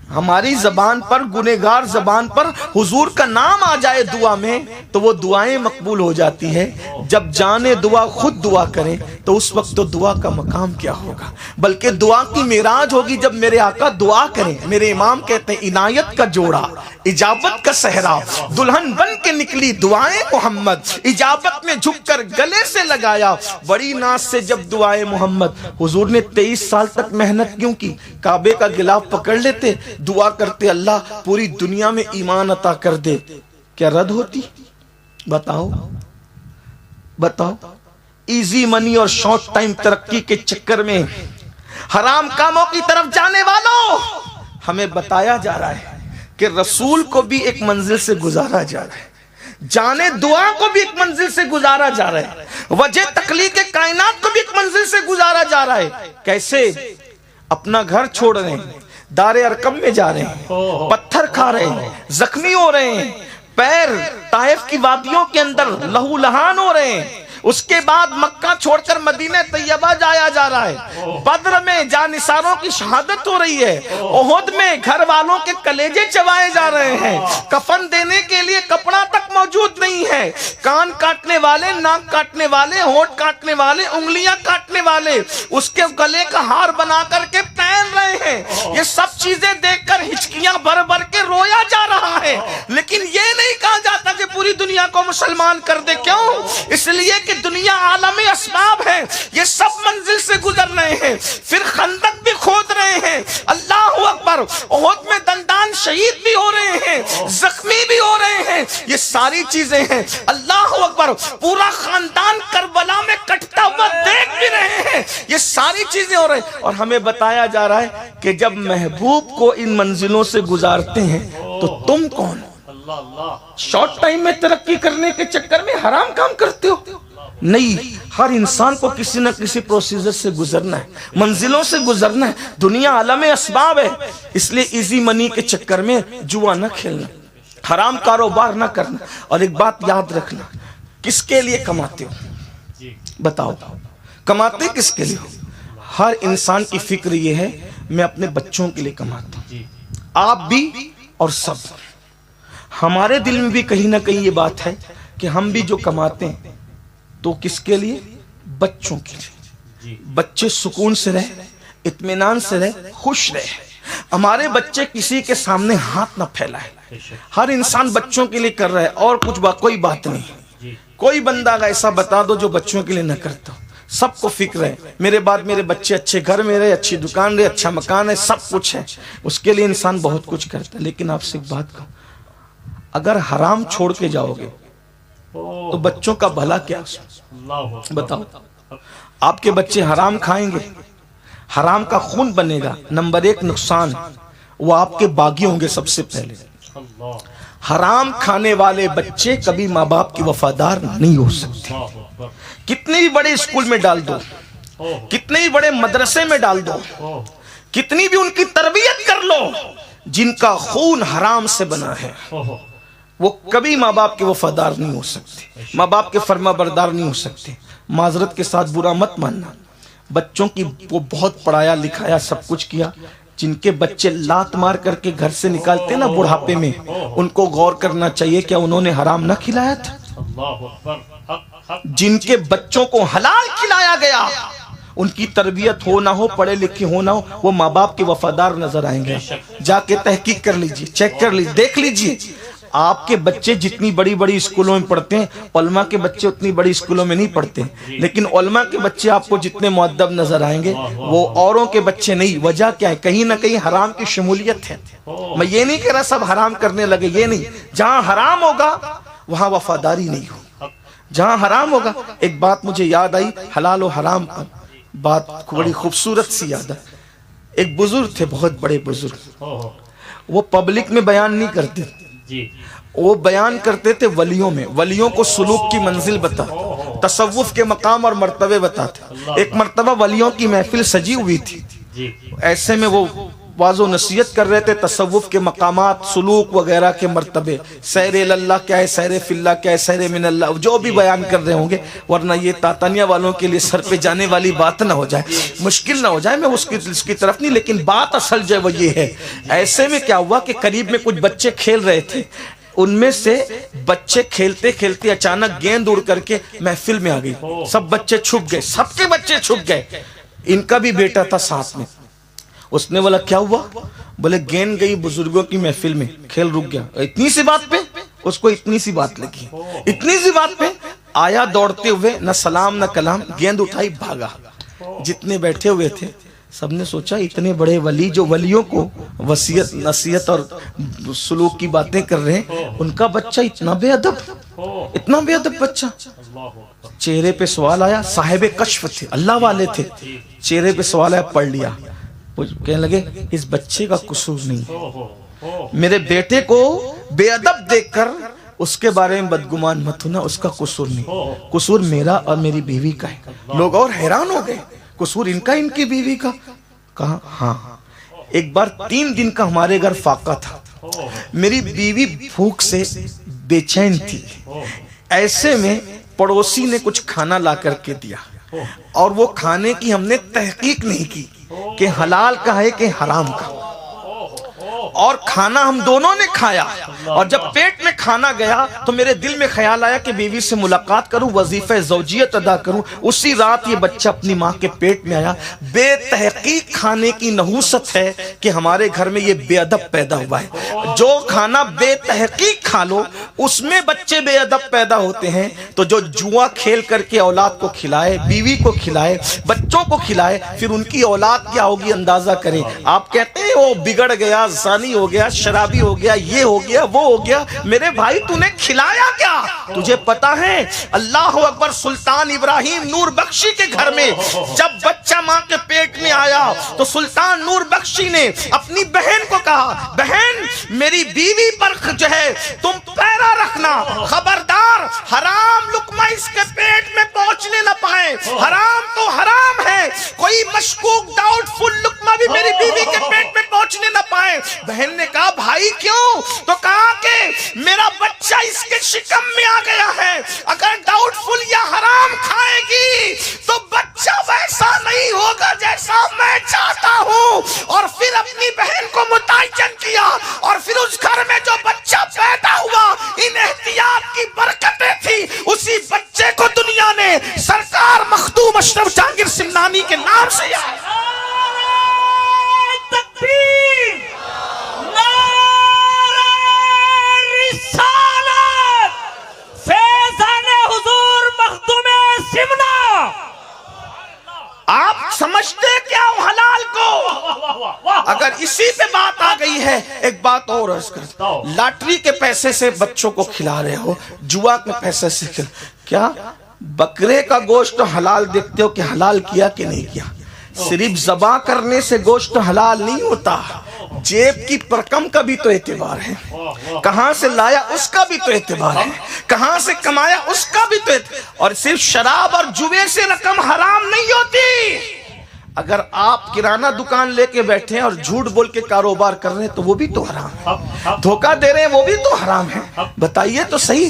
ہماری زبان پر، گنہگار زبان پر حضور کا نام آ جائے دعا میں تو وہ دعائیں مقبول ہو جاتی ہے۔ جب جانے دعا خود دعا کریں تو اس وقت تو دعا کا مقام کیا ہوگا؟ بلکہ دعا کی معراج ہوگی جب میرے آقا دعا کریں۔ میرے امام کہتے ہیں عنایت کا جوڑا، اجابت کا صحرا، دلہن بن کے نکلی دعائیں محمد، اجابت میں جھک کر گلے سے لگایا بڑی ناز سے جب دعائیں محمد۔ حضور نے 23 سال تک محنت کیوں کی؟ کعبے کا غلاف پکڑ لیتے، دعا کرتے اللہ پوری دنیا میں ایمان عطا کر دے، کیا رد ہوتی؟ بتاؤ بتاؤ۔ ایزی منی اور شارٹ ٹائم ترقی کے چکر میں حرام کاموں کی طرف جانے والوں، ہمیں بتایا جا رہا ہے کہ رسول کو بھی ایک منزل سے گزارا جا رہا ہے، جانے دعا کو بھی ایک منزل سے گزارا جا رہا ہے، وجہ تخلیق کائنات کو بھی ایک منزل سے گزارا جا رہا ہے۔ کیسے؟ اپنا گھر چھوڑ رہے ہیں، دار ارقم میں جا رہے ہیں، پتھر کھا رہے ہیں، زخمی ہو رہے ہیں، پیر طائف کی وادیوں کے اندر لہو لہان ہو رہے ہیں، اس کے بعد مکہ چھوڑ کر مدینہ طیبہ جایا جا رہا ہے، بدر میں جانثاروں کی شہادت ہو رہی ہے، احد میں گھر والوں کے کلیجے چبائے جا رہے ہیں، کفن دینے کے لیے کپڑا تک موجود نہیں ہے، کان کاٹنے والے، ناک کاٹنے والے، ہونٹ کاٹنے والے، انگلیاں کاٹنے والے اس کے گلے کا ہار بنا کر کے پہن رہے ہیں۔ یہ سب چیزیں دیکھ کر ہچکیاں بھر بھر کے رویا جا رہا ہے، لیکن یہ نہیں کہا جاتا کہ پوری دنیا دنیا کو مسلمان کر دے. کیوں؟ اس لیے کہ دنیا عالم اسباب ہے. یہ سب منزل سے گزر رہے ہیں. پھر خندق بھی کھود رہے ہیں. اللہ اکبر. احد میں دندان شہید بھی ہو رہے ہیں, زخمی بھی ہو رہے ہیں. یہ ساری چیزیں ہیں. اللہ اکبر. پورا خاندان کربلا میں کٹتا ہوا دیکھ بھی رہے ہیں. یہ ساری چیزیں ہو رہی ہیں. اور ہمیں بتایا جا رہا ہے کہ جب محبوب کو ان منزلوں سے گزارتے ہیں تو تم کون؟ شارٹ ٹائم میں ترقی کرنے کے چکر میں حرام کام کرتے ہو. نہیں, ہر انسان کو کسی نہ کسی پروسیجر سے گزرنا ہے, منزلوں سے گزرنا ہے. دنیا عالم اسباب ہے, اس لیے ایزی منی کے چکر میں جوا نہ کھیلنا, حرام کاروبار نہ کرنا. اور ایک بات یاد رکھنا, کس کے لیے کماتے ہو؟ بتاؤ, کماتے کس کے لیے ہو؟ ہر انسان کی فکر یہ ہے میں اپنے بچوں کے لیے کماتا ہوں. آپ بھی اور سب. ہمارے دل میں بھی کہیں نہ کہیں یہ بات ہے کہ ہم بھی جو کماتے ہیں تو کس کے لیے؟ بچوں کے لیے. بچے سکون سے رہے, اطمینان سے رہے, خوش رہے. ہمارے بچے کسی کے سامنے ہاتھ نہ پھیلائے. ہر انسان بچوں کے لیے کر رہا ہے اور کچھ کوئی بات نہیں. کوئی بندہ ایسا بتا دو جو بچوں کے لیے نہ کرتا. سب کو فکر ہے میرے بعد میرے بچے اچھے گھر میں رہے, اچھی دکان رہے, اچھا مکان ہے, سب کچھ ہے. اس کے لیے انسان بہت کچھ کرتا ہے. لیکن آپ سے ایک بات کہوں, اگر حرام چھوڑ کے جاؤ گے تو بچوں کا بھلا کیا؟ بتاؤ, آپ کے بچے حرام کھائیں گے, حرام کا خون بنے گا. نمبر 1 نقصان, وہ آپ کے باغی ہوں گے. سب سے پہلے حرام کھانے والے بچے کبھی ماں باپ کی وفادار نہیں ہو سکتے. کتنے بھی بڑے اسکول میں ڈال دو, کتنے بھی بڑے مدرسے میں ڈال دو, کتنی بھی ان کی تربیت کر لو, جن کا خون حرام سے بنا ہے وہ کبھی ماں باپ کے وفادار نہیں ہو سکتے, ماں باپ کے فرما بردار نہیں ہو سکتے. معذرت کے ساتھ برا مت ماننا, بچوں کی وہ بہت پڑھایا لکھایا سب کچھ کیا. جن کے بچے لات مار کر کے گھر سے نکالتے نا بڑھاپے میں, ان کو غور کرنا چاہیے کیا انہوں نے حرام نہ کھلایا تھا؟ جن کے بچوں کو حلال کھلایا گیا, ان کی تربیت ہو نہ ہو, پڑھے لکھے ہو نہ ہو, وہ ماں باپ کے وفادار نظر آئیں گے. جا کے تحقیق کر لیجئے, چیک کر لیجئے, دیکھ لیجئے. آپ کے بچے جتنی بڑی بڑی اسکولوں میں پڑھتے ہیں, علماء کے بچے اتنی بڑی اسکولوں میں نہیں پڑھتے, لیکن علماء کے بچے آپ کو جتنے مؤدب نظر آئیں گے وہ اوروں کے بچے نہیں. وجہ کیا ہے؟ کہیں نہ کہیں حرام کی شمولیت ہے. میں یہ نہیں کہہ رہا سب حرام کرنے لگے, یہ نہیں. جہاں حرام ہوگا وہاں وفاداری نہیں ہوگی. جہاں حرام ہوگا. ایک بات مجھے یاد آئی حلال و حرام پر, بات بڑی خوبصورت سی یاد ہے. ایک بزرگ تھے, بہت بڑے بزرگ, وہ پبلک میں بیان نہیں کرتے, وہ بیان کرتے تھے ولیوں میں. ولیوں کو سلوک کی منزل بتاتے, تصوف کے مقام اور مرتبے بتاتے. ایک مرتبہ ولیوں کی محفل سجی ہوئی تھی, ایسے میں وہ واضح و نصیحت کر رہے تھے تصوف کے مقامات, سلوک وغیرہ کے مرتبے, سیر اللہ کیا ہے, سیر فی اللہ کیا ہے, سیر من اللہ, جو بھی بیان کر رہے ہوں گے. ورنہ یہ تاتانیہ والوں کے لیے سر پہ جانے والی بات نہ ہو جائے, مشکل نہ ہو جائے. میں اس کی طرف نہیں, لیکن بات اصل جو ہے وہ یہ ہے. ایسے میں کیا ہوا کہ قریب میں کچھ بچے کھیل رہے تھے, ان میں سے بچے کھیلتے کھیلتے اچانک گیند اڑ کر کے محفل میں آ گئی. سب بچے چھپ گئے, سب کے بچے چھپ گئے. ان کا بھی بیٹا تھا ساتھ میں. اس نے بولا کیا ہوا؟ بولے گیند گئی بزرگوں کی محفل میں, کھیل رک گیا. اتنی سی بات پہ اس کو اتنی سی بات لگی, اتنی سی بات پہ آیا دوڑتے ہوئے, نہ سلام نہ کلام, گیند اٹھائی بھاگا. جتنے بیٹھے ہوئے تھے سب نے سوچا اتنے بڑے ولی جو ولیوں کو وصیت نصیحت اور سلوک کی باتیں کر رہے ہیں, ان کا بچہ اتنا بے ادب, اتنا بے ادب بچہ. چہرے پہ سوال آیا, صاحب کشف تھے, اللہ والے تھے. چہرے پہ سوال آیا, پڑھ لیا. کہنے لگے اس بچے کا قصور نہیں, میرے بیٹے کو بے ادب دیکھ کر اس کے بارے میں بدگمان مت ہونا, اس کا قصور نہیں, قصور میرا اور میری بیوی کا ہے. لوگ اور حیران ہو گئے, قصور ان کا ان کی بیوی کا؟ کہا ہاں. ایک بار 3 دن کا ہمارے گھر فاقہ تھا, میری بیوی بھوک سے بے چین تھی. ایسے میں پڑوسی نے کچھ کھانا لا کر کے دیا, اور وہ کھانے کی ہم نے تحقیق نہیں کی کہ حلال کا ہے کہ حرام کا, اور کھانا ہم دونوں نے کھایا. اور جب پیٹ میں کھانا گیا تو میرے دل میں خیال آیا کہ بیوی سے ملاقات کروں, وظیفہ زوجیت ادا کروں. اسی رات یہ بچہ اپنی ماں کے پیٹ میں آیا. بے تحقیق کھانے کی نحوست ہے کہ ہمارے گھر میں یہ بے ادب پیدا ہوا ہے. جو کھانا بے تحقیق کھا لو اس میں بچے بے ادب پیدا ہوتے ہیں، تو جو جوا کھیل کر کے اولاد کو کھلائے، بیوی کو کھلائے، بچوں کو کھلائے، پھر ان کی اولاد کیا ہوگی اندازہ کریں۔ آپ کہتے ہیں وہ بگڑ گیا، زانی ہو گیا، شرابی ہو گیا، یہ ہو گیا، وہ ہو گیا۔ میرے بھائی تو نے کھلایا کیا؟ تجھے پتا ہے اللہ اکبر، سلطان ابراہیم نور بخشی کے گھر میں جب بچہ ماں کے پیٹ میں آیا تو سلطان نور بخشی نے اپنی بہن کو کہا، بہن میری بیوی پر جو ہے تم پیرا رکھنا، خبردار حرام لقمہ اس کے پیٹ میں پہنچنے نہ پائے، حرام تو حرام ہے، کوئی مشکوک ڈاؤٹ فل لقمہ بھی میری بیوی کے پیٹ میں پہنچنے نہ پائے۔ بہن نے کہا بھائی کیوں؟ تو کہا کہ میرا بچہ اس کے شکم میں آ گیا ہے، اگر ڈاؤٹ فل یا حرام کھائے گی تو بچہ ویسا نہیں ہوگا جیسا میں چاہتا ہوں۔ اور پھر اپنی بہن کو متعین کیا، اور پھر اس گھر میں جو بچہ پیدا ہوا ان احتیاط کی برکتیں تھی، اسی بچے کو دنیا نے سرکار مخدوم اشرف جہانگیر سمنانی کے نام سے یاد۔ تکبیر، نعرہ رسالت، فیضان حضور مخدوم سمنا۔ آپ سمجھتے کیا ہو حلال کو؟ اگر اسی پہ بات آ گئی ہے، ایک بات اور عرض کرتا ہوں، لاٹری کے پیسے سے بچوں کو کھلا رہے ہو، جوا کے پیسے سے کیا بکرے کا گوشت حلال دیکھتے ہو کہ حلال کیا کہ نہیں کیا؟ صرف ذبح کرنے سے گوشت حلال نہیں ہوتا، جیب کی رقم کا بھی تو اعتبار ہے، کہاں سے لایا اس کا بھی تو اعتبار ہے، کہاں سے کمایا اس کا بھی تو اعتبار، اور صرف شراب اور جوے سے رقم حرام نہیں ہوتی۔ اگر آپ کرانہ دکان لے کے بیٹھے ہیں اور جھوٹ بول کے کاروبار کر رہے ہیں تو وہ بھی تو حرام ہے، دھوکہ دے رہے ہیں وہ بھی تو حرام ہے۔ بتائیے تو صحیح۔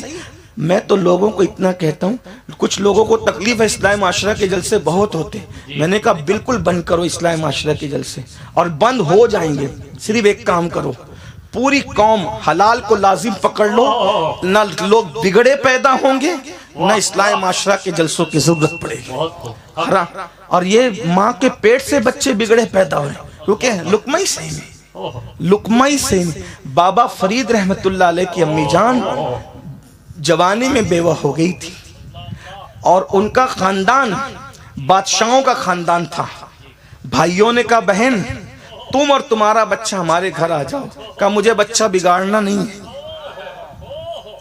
میں تو لوگوں کو اتنا کہتا ہوں، کچھ لوگوں کو تکلیف ہے اسلامی معاشرہ کے جلسے بہت ہوتے، میں نے کہا بالکل بند کرو اسلامی معاشرہ کے جلسے، اور بند ہو جائیں گے۔ صرف ایک کام کرو، پوری قوم حلال کو لازم پکڑ لو، نہ لوگ بگڑے پیدا ہوں گے، نہ اسلامی معاشرہ کے جلسوں کی ضرورت پڑے گی۔ اور یہ ماں کے پیٹ سے بچے بگڑے پیدا ہوئے کیونکہ لقمہ سے میں، لقمہ سے میں۔ بابا فرید رحمت اللہ علیہ کی امی جان جوانی میں بیوہ ہو گئی تھی، اور ان کا خاندان بادشاہوں کا خاندان تھا۔ بھائیوں نے کہا بہن تم اور تمہارا بچہ ہمارے گھر آ جاؤ، کہا مجھے بچہ بگاڑنا نہیں ہے۔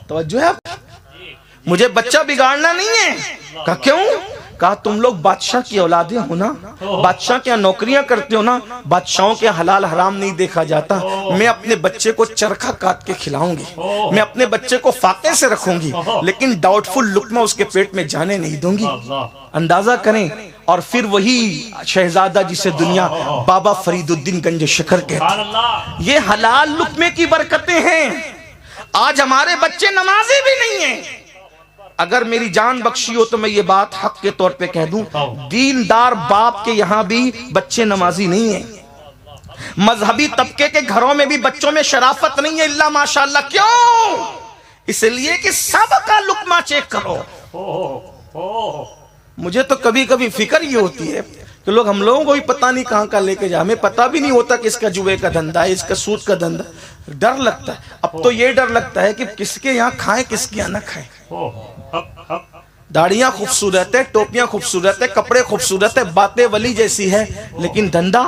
توجہ ہے آپ؟ مجھے بچہ بگاڑنا نہیں ہے۔ کہا کیوں؟ کہا تم لوگ بادشاہ کی اولادیں ہو نا، بادشاہ کیا نوکریاں کرتے ہو نا، بادشاہوں کے حلال حرام نہیں دیکھا جاتا۔ میں اپنے بچے کو چرخہ کاٹ کے کھلاؤں گی، میں اپنے بچے کو فاقے سے رکھوں گی، لیکن ڈاؤٹ فل لقمہ اس کے پیٹ میں جانے نہیں دوں گی۔ اندازہ کریں، اور پھر وہی شہزادہ جسے دنیا بابا فرید الدین گنج شکر کہتے ہیں۔ یہ حلال لقمے کی برکتیں ہیں۔ آج ہمارے بچے نمازی بھی نہیں ہیں۔ اگر میری جان بخشی ہو تو میں یہ بات حق کے طور پہ کہہ دوں، دیندار باپ کے یہاں بھی بچے نمازی نہیں ہیں، مذہبی طبقے کے گھروں میں بھی بچوں میں شرافت نہیں ہے الا ماشاءاللہ۔ کیوں؟ اس لیے کہ سب کا لقمہ چیک کرو۔ مجھے تو کبھی کبھی فکر یہ ہوتی ہے کہ لوگ ہم لوگوں کو بھی پتہ نہیں کہاں کا لے کے جائیں، ہمیں پتہ بھی نہیں ہوتا کہ اس کا جوے کا دھندا ہے، اس کا سود کا دھندا۔ ڈر لگتا ہے، اب تو یہ ڈر لگتا ہے کہ کس کے یہاں کھائیں کس کے یہاں نہ کھائیں۔ داڑیاں خوبصورت ہے، ٹوپیاں خوبصورت ہے، کپڑے خوبصورت ہے، باتیں ولی جیسی ہے، لیکن دھندا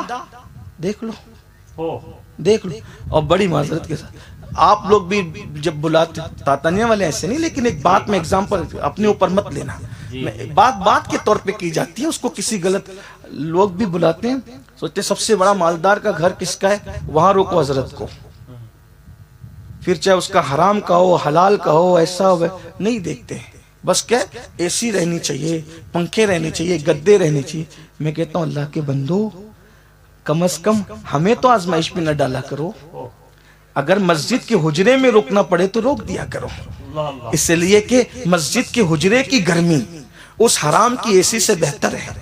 دیکھ لو، دیکھ لو۔ اور بڑی معذرت کے ساتھ آپ لوگ بھی جب بلاتے، تاتانیہ والے ایسے نہیں، لیکن ایک بات میں ایگزامپل اپنے اوپر مت لینا، بات کے طور پہ کی جاتی ہے، اس کو کسی غلط لوگ بھی بلاتے ہیں، سوچتے سب سے بڑا مالدار کا گھر کس کا ہے، وہاں روکو حضرت کو، پھر چاہے اس کا حرام کا ہو حلال کا ہو ایسا ہو، نہیں دیکھتے ہیں۔ بس کیا اے سی رہنی چاہیے، پنکھے رہنے چاہیے، گدے رہنے چاہیے۔ میں کہتا ہوں اللہ کے بندو کم از کم ہمیں تو آزمائش میں نہ ڈالا کرو، اگر مسجد کے حجرے میں روکنا پڑے تو روک دیا کرو، اس لیے کہ مسجد کے حجرے کی گرمی اس حرام کی اے سی سے بہتر ہے۔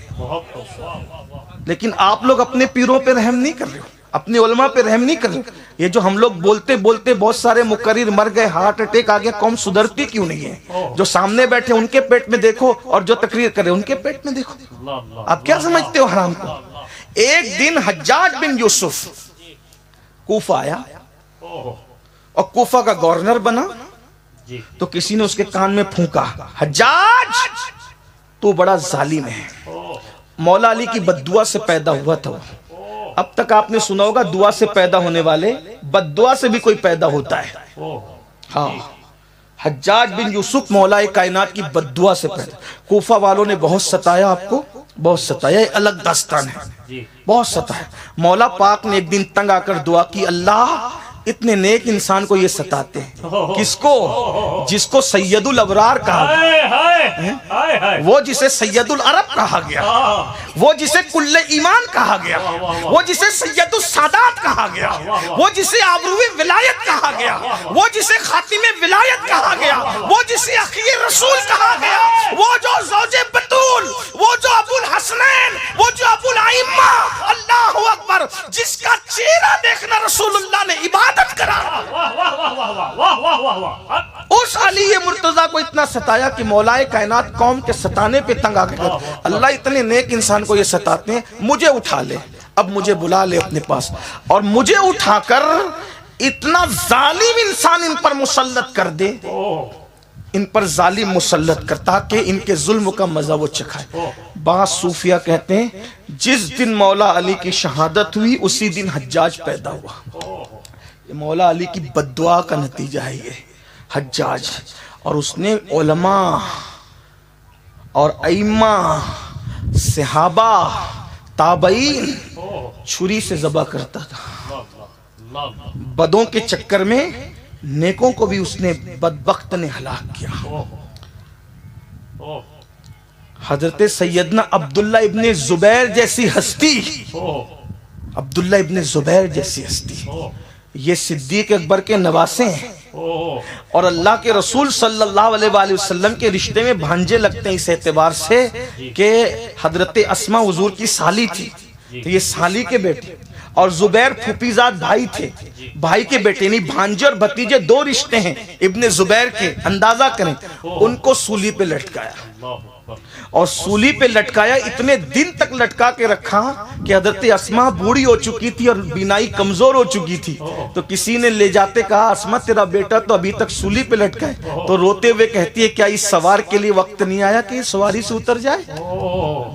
لیکن آپ لوگ اپنے پیروں پہ رحم نہیں کر رہے ہو، اپنے علماء پہ رحم نہیں کر رہے ہو۔ یہ جو ہم لوگ بولتے بولتے بہت سارے مقرر مر گئے، ہارٹ اٹیک آ گیا، قوم سدھرتی کیوں نہیں ہے؟ جو سامنے بیٹھے ان کے پیٹ میں دیکھو، اور جو تقریر کرے ان کے پیٹ میں دیکھو۔ آپ کیا سمجھتے ہو حرام کو؟ ایک دن حجاج بن یوسف کوفہ آیا اور کوفہ کا گورنر بنا، جی تو کسی نے اس کے کان میں پھونکا، حجاج تو بڑا ظالم ہے۔ مولا علی کی بددعا سے پیدا ہوا تھا وہ۔ اب تک آپ نے سنا ہوگا دعا سے پیدا ہونے والے بددعا سے بھی کوئی پیدا ہوتا ہے۔ ہاں، حجاج بن یوسف مولا کائنات کی بددعا سے پیدا۔ کوفہ والوں نے بہت ستایا آپ کو، بہت ستایا، یہ الگ داستان ہے، بہت ستایا۔ مولا پاک نے ایک دن تنگ آ کر دعا کی، اللہ اتنے نیک انسان کو یہ ستاتے ہیں، کس کو؟ جس کو سید الابرار کہا گیا، وہ جسے سید العرب کہا گیا، وہ جسے کل ایمان کہا گیا، وہ جسے سید السادات کہا گیا، وہ جسے آبروی ولایت کہا گیا، وہ جسے خاتم ولایت کہا گیا، وہ جسے اخیر رسول کہا گیا، وہ جو زوج بطول، وہ جو ابو الحسنین، وہ جو ابو الائمہ، اللہ اکبر، جس کا چہرہ دیکھنا رسول اللہ نے عبادت کرا، اس علی مرتضیٰ کو اتنا ستایا کہ مولا کائنات قوم کے ستانے پہ تنگ آ گئے۔ اللہ اتنے نیک انسان کو یہ ستاتے ہیں، مجھے اٹھا لے، اب مجھے بلا لے اپنے پاس، اور مجھے اٹھا کر اتنا ظالم انسان ان پر مسلط کر دے، ان پر ظالم مسلط کر، تاکہ ان کے ظلم کا مزہ وہ چکھائے۔ بعض صوفیہ کہتے ہیں جس دن مولا علی کی شہادت ہوئی اسی دن حجاج پیدا ہوا۔ یہ مولا علی کی بددعا کا نتیجہ ہے یہ حجاج، اور اس نے علماء اور ائمہ، صحابہ، تابعین چھری سے ذبح کرتا تھا۔ بدوں کے چکر میں نیکوں کو بھی اس نے بدبخت نے ہلاک کیا۔ حضرت سیدنا عبداللہ ابن زبیر جیسی ہستی، عبداللہ ابن زبیر جیسی ہستی، یہ صدیق اکبر کے نواسے ہیں، اور اللہ کے رسول صلی اللہ علیہ وآلہ وسلم کے رشتے میں بھانجے لگتے ہیں، اس اعتبار سے کہ حضرت اسماء حضور کی سالی تھی، تو یہ سالی کے بیٹے، اور زبیر پھوپھیزاد بھائی تھے، بھائی کے بیٹے، یعنی بھانجے اور بھتیجے دو رشتے ہیں ابن زبیر کے، اندازہ کریں، ان کو سولی پہ لٹکایا، اور سولی پہ لٹکایا، اتنے دن تک لٹکا کے رکھا کہ حضرت اسماء بوڑھی ہو چکی تھی اور بینائی کمزور ہو چکی تھی، تو کسی نے لے جاتے کہا اسماء تیرا بیٹا تو ابھی تک سولی پہ لٹکا ہے، تو روتے ہوئے کہتی ہے کیا اس سوار کے لیے وقت نہیں آیا کہ سواری سے اتر جائے؟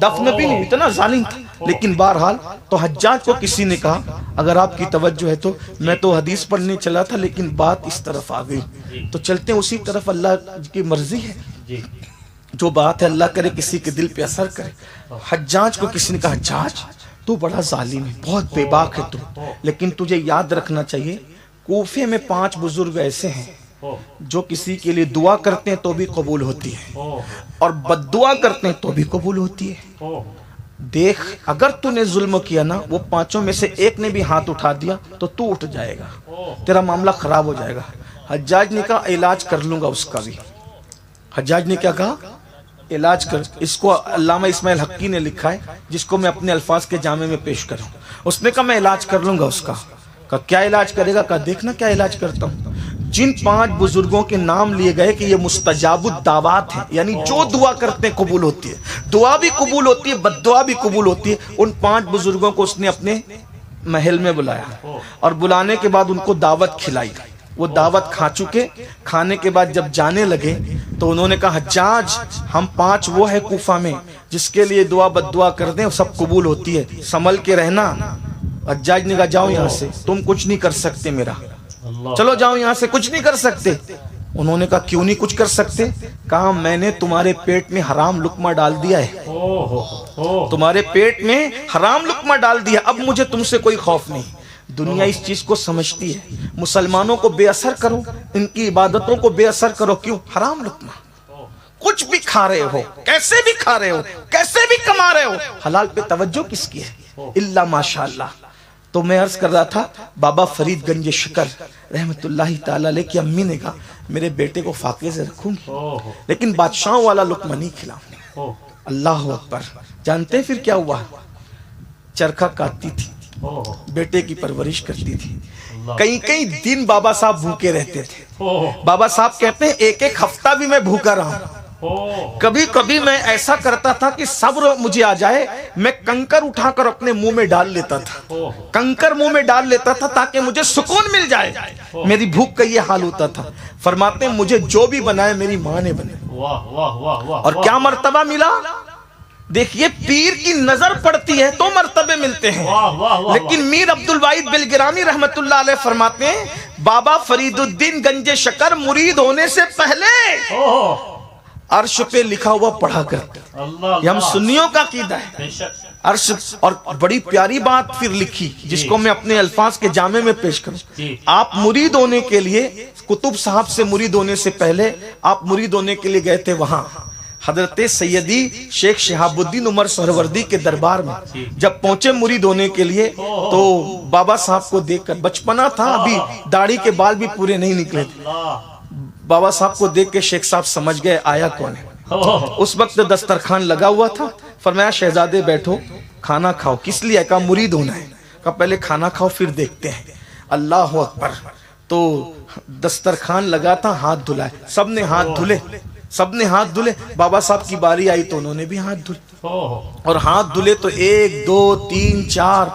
دفن بھی نہیں، اتنا ظالم تھا۔ لیکن بہرحال تو حجاج کو کسی نے کہا، اگر آپ کی توجہ ہے تو، میں تو حدیث پڑھنے چلا تھا لیکن بات اس طرف آ گئی، تو چلتے ہیں اسی طرف، اللہ کی مرضی ہے، جو بات ہے اللہ کرے کسی کے دل پہ اثر کرے۔ حجاج کو کسی نے کہا حجاج تو بڑا ظالم ہے، بہت بے باک ہے تو، لیکن تجھے یاد رکھنا چاہیے کوفے میں 5 بزرگ ایسے ہیں جو کسی کے لیے دعا کرتے ہیں تو بھی قبول ہوتی ہے، اور بد دعا کرتے ہیں تو بھی قبول ہوتی ہے۔ دیکھ اگر تو نے ظلم کیا نا، وہ 5 میں سے ایک نے بھی ہاتھ اٹھا دیا تو تو اٹھ جائے گا، تیرا معاملہ خراب ہو جائے گا۔ حجاج نے کہا علاج کر لوں گا اس کا بھی۔ حجاج نے کیا کہا؟ علاج کر۔ اس کو علامہ اسماعیل حقی نے لکھا ہے، جس کو میں اپنے الفاظ کے جامع میں پیش کروں۔ اس نے کہا میں علاج کر لوں گا اس کا۔ کہا کیا علاج کرے گا؟ کہا دیکھنا کیا علاج کرتا ہوں۔ جن 5 بزرگوں کے نام لیے گئے کہ یہ مستجاب الدعوات ہیں، یعنی جو دعا کرتے ہیں قبول ہوتی ہے، دعا بھی قبول ہوتی ہے، بد دعا بھی قبول ہوتی ہے، ان 5 بزرگوں کو اس نے اپنے محل میں بلایا، اور بلانے کے بعد ان کو دعوت کھلائی۔ وہ دعوت کھا چکے، کھانے کے بعد جب جانے لگے تو انہوں نے کہا حجاج ہم 5 وہ ہے کوفہ میں جس کے لیے دعا بد دعا کر دیں سب قبول ہوتی ہے، سنبھل کے رہنا۔ حجاج نے کہا جاؤ یہاں سے، تم کچھ نہیں کر سکتے میرا، چلو جاؤ یہاں سے، کچھ نہیں کر سکتے۔ انہوں نے کہا کیوں نہیں کچھ کر سکتے؟ کہا میں نے تمہارے پیٹ میں حرام لقمہ ڈال دیا ہے، تمہارے پیٹ میں حرام لقمہ ڈال دیا، اب مجھے تم سے کوئی خوف نہیں۔ دنیا اس چیز کو سمجھتی ہے، مسلمانوں کو بے اثر کرو، ان کی عبادتوں کو بے اثر کرو، کیوں؟ حرام لقمہ، کچھ بھی کھا رہے ہو، کیسے بھی کھا رہے ہو، کیسے بھی کما رہے ہو، حلال پہ توجہ کس کی ہے؟ اللہ ماشاءاللہ۔ تو میں عرض کر رہا تھا بابا فرید گنج شکر رحمت اللہ تعالی علیہ کی امی نے کہا میرے بیٹے کو فاقے سے رکھوں گی لیکن بادشاہوں والا لقمہ نہیں کھلاؤں گی۔ اللہ اکبر۔ جانتے ہیں پھر کیا ہوا؟ چرخہ کاٹتی تھی، بیٹے کی پرورش کرتی تھی، کئی دن بابا صاحب بھوکے رہتے تھے۔ بابا صاحب کہتے ہیں ایک ہفتہ بھی میں بھوکا رہا ہوں کبھی کبھی میں ایسا کرتا تھا کہ صبر مجھے آ جائے، میں کنکر اٹھا کر اپنے منہ میں ڈال لیتا تھا، کنکر منہ میں ڈال لیتا تھا تاکہ مجھے سکون مل جائے۔ میری بھوک کا یہ حال ہوتا تھا۔ فرماتے ہیں مجھے جو بھی بنائے میری ماں نے بنائے، اور کیا مرتبہ ملا۔ دیکھیے پیر کی نظر پڑتی ہے تو مرتبے ملتے ہیں، لیکن میر عبد الواحد بلگرامی رحمت اللہ علیہ فرماتے ہیں بابا فرید الدین گنج شکر مرید ہونے سے پہلے عرش پہ لکھا ہوا پڑھا کرتے۔ یہ ہم سنیوں کا عقیدہ ہے عرش۔ اور بڑی پیاری بات پھر لکھی جس کو میں اپنے الفاظ کے جامع میں پیش کروں۔ آپ مرید ہونے کے لیے کتب صاحب سے مرید ہونے سے پہلے آپ مرید ہونے کے لیے گئے تھے وہاں حضرت سیدی شیخ شہاب الدین عمر سہروردی کے دربار میں۔ جب پہنچے مرید ہونے کے لیے تو بابا صاحب کو دیکھ کر، بچپنا تھا ابھی، داڑھی کے بال بھی پورے نہیں نکلے تھے، بابا صاحب کو دیکھ کے شیخ صاحب سمجھ گئے آیا کون ہے۔ اس وقت دسترخوان لگا ہوا تھا۔ فرمایا شہزادے بیٹھو کھانا کھاؤ۔ کس لیے؟ کہا مرید ہونا ہے۔ کہا پہلے کھانا کھاؤ پھر دیکھتے ہیں۔ اللہ اکبر۔ تو دسترخوان لگا تھا، ہاتھ دھلائے، سب نے ہاتھ دھلے، سب نے ہاتھ دھلے۔ بابا صاحب کی باری آئی تو انہوں نے بھی ہاتھ دھلے، اور ہاتھ دھلے تو 1 2 3 4